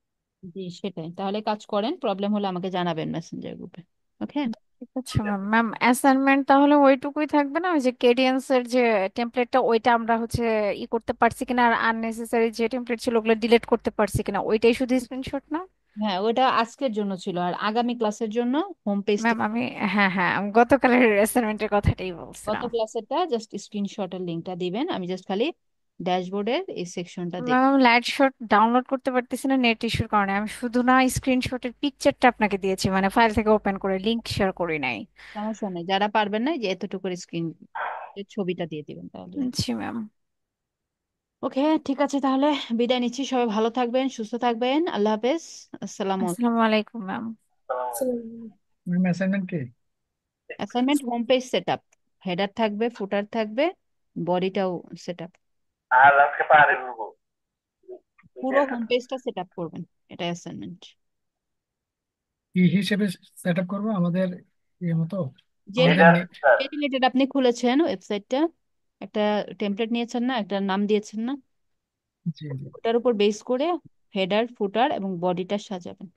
জি সেটাই, তাহলে কাজ করেন, প্রবলেম হলে আমাকে জানাবেন মেসেঞ্জার গ্রুপে। ওকে। ঠিক আছে ঠিক ম্যাম। আছে। ম্যাম, অ্যাসাইনমেন্ট তাহলে ওইটুকুই থাকবে না? ওই যে কেডিএনস এর যে টেমপ্লেটটা, ওইটা আমরা হচ্ছে করতে পারছি কিনা, আর আননেসেসারি যে টেমপ্লেট ছিল ওগুলো ডিলিট করতে পারছি কিনা, ওইটাই শুধু স্ক্রিনশট না? হ্যাঁ, ওটা আজকের জন্য ছিল, আর আগামী ক্লাসের জন্য হোম পেজ ম্যাম থেকে আমি, হ্যাঁ হ্যাঁ, আমি গতকালের অ্যাসাইনমেন্টের কথাটাই গত বলছিলাম। ক্লাসেরটা জাস্ট স্ক্রিনশটের লিংকটা দিবেন। আমি জাস্ট খালি ড্যাশবোর্ডের এই সেকশনটা ম্যাম, দেখব। আমি লাইট শট ডাউনলোড করতে পারতেছি না নেট ইস্যুর কারণে। আমি শুধু না স্ক্রিনশটের পিকচারটা আপনাকে দিয়েছি, মানে ফাইল থেকে ওপেন করে লিংক শেয়ার করি নাই। সমস্যা নেই, যারা পারবেন না যে এতটুকু স্ক্রিন ছবিটা দিয়ে দিবেন তাহলে। জি ম্যাম। ওকে, ঠিক আছে তাহলে বিদায় নিচ্ছি। সবাই ভালো থাকবেন, সুস্থ থাকবেন। আল্লাহ হাফেজ। আসসালামু আলাইকুম। আসসালামু আলাইকুম ম্যাম। ম্যাম অ্যাসাইনমেন্ট কি? Assignment home page set up, header থাকবে, ফুটার থাকবে, বডিটাও সেট আপ, আর আজকে পাহাড়ে ঘুরবো। পুরো হোম পেজটা সেট আপ করবেন। এটা অ্যাসাইনমেন্ট। কি হিসেবে সেট আপ করবো আমাদের ইয়ে মতো? যে আমাদের এটা স্যার রিলেটেড আপনি খুলেছেন ওয়েবসাইটটা, একটা টেমপ্লেট নিয়েছেন না, একটা নাম দিয়েছেন না, জি জি। ওটার উপর বেস করে হেডার, ফুটার এবং বডিটা সাজাবেন।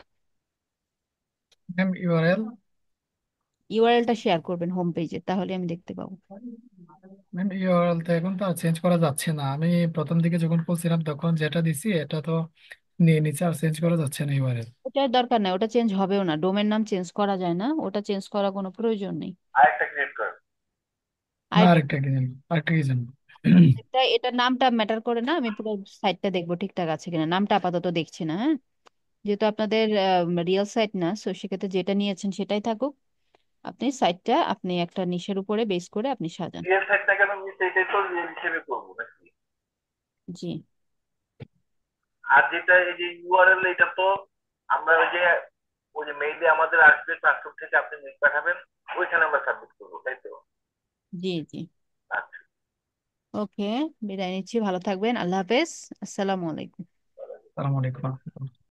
Ma'am URL? ইউআরএলটা শেয়ার করবেন হোম পেজে, তাহলে আমি দেখতে পাবো। ম্যাম ইউআরএল তো এখন তো চেঞ্জ করা যাচ্ছে না। আমি প্রথম দিকে যখন খুলছিলাম তখন যেটা দিছি এটা তো নিয়ে নিচে, আর চেঞ্জ করা যাচ্ছে না ইউআরএল। ওটার দরকার নাই, ওটা চেঞ্জ হবেও না। ডোমেন নাম চেঞ্জ করা যায় না, ওটা চেঞ্জ করার কোনো প্রয়োজন নেই। আরেকটা ক্রিয়েট করেন। না, আর আরেকটা কি জানি, আরেকটা কি জানি। এটা নামটা ম্যাটার করে না, আমি পুরো সাইটটা দেখবো ঠিকঠাক আছে কিনা। নামটা আপাতত দেখছি না, হ্যাঁ, যেহেতু আপনাদের রিয়েল সাইট না, সো সেক্ষেত্রে যেটা নিয়েছেন সেটাই থাকুক। আপনি সাইটটা আপনি একটা নিশের উপরে বেস করে আপনি সাজান। রিয়েল সাইটটা কেন নিচে, এটাই তো রিয়েল হিসেবে করবো নাকি? জি আর যেটা এই যে ইউআরএল, এটা তো আমরা ওই যে মেইলে আমাদের আসবে ক্লাসরুম থেকে, আপনি লিঙ্ক পাঠাবেন, ওইখানে আমরা সাবমিট করবো, তাই তো? জি জি। আচ্ছা। ওকে, বিদায় নিচ্ছি, ভালো থাকবেন। আল্লাহ হাফেজ। আসসালামু আলাইকুম। আসসালামু আলাইকুম।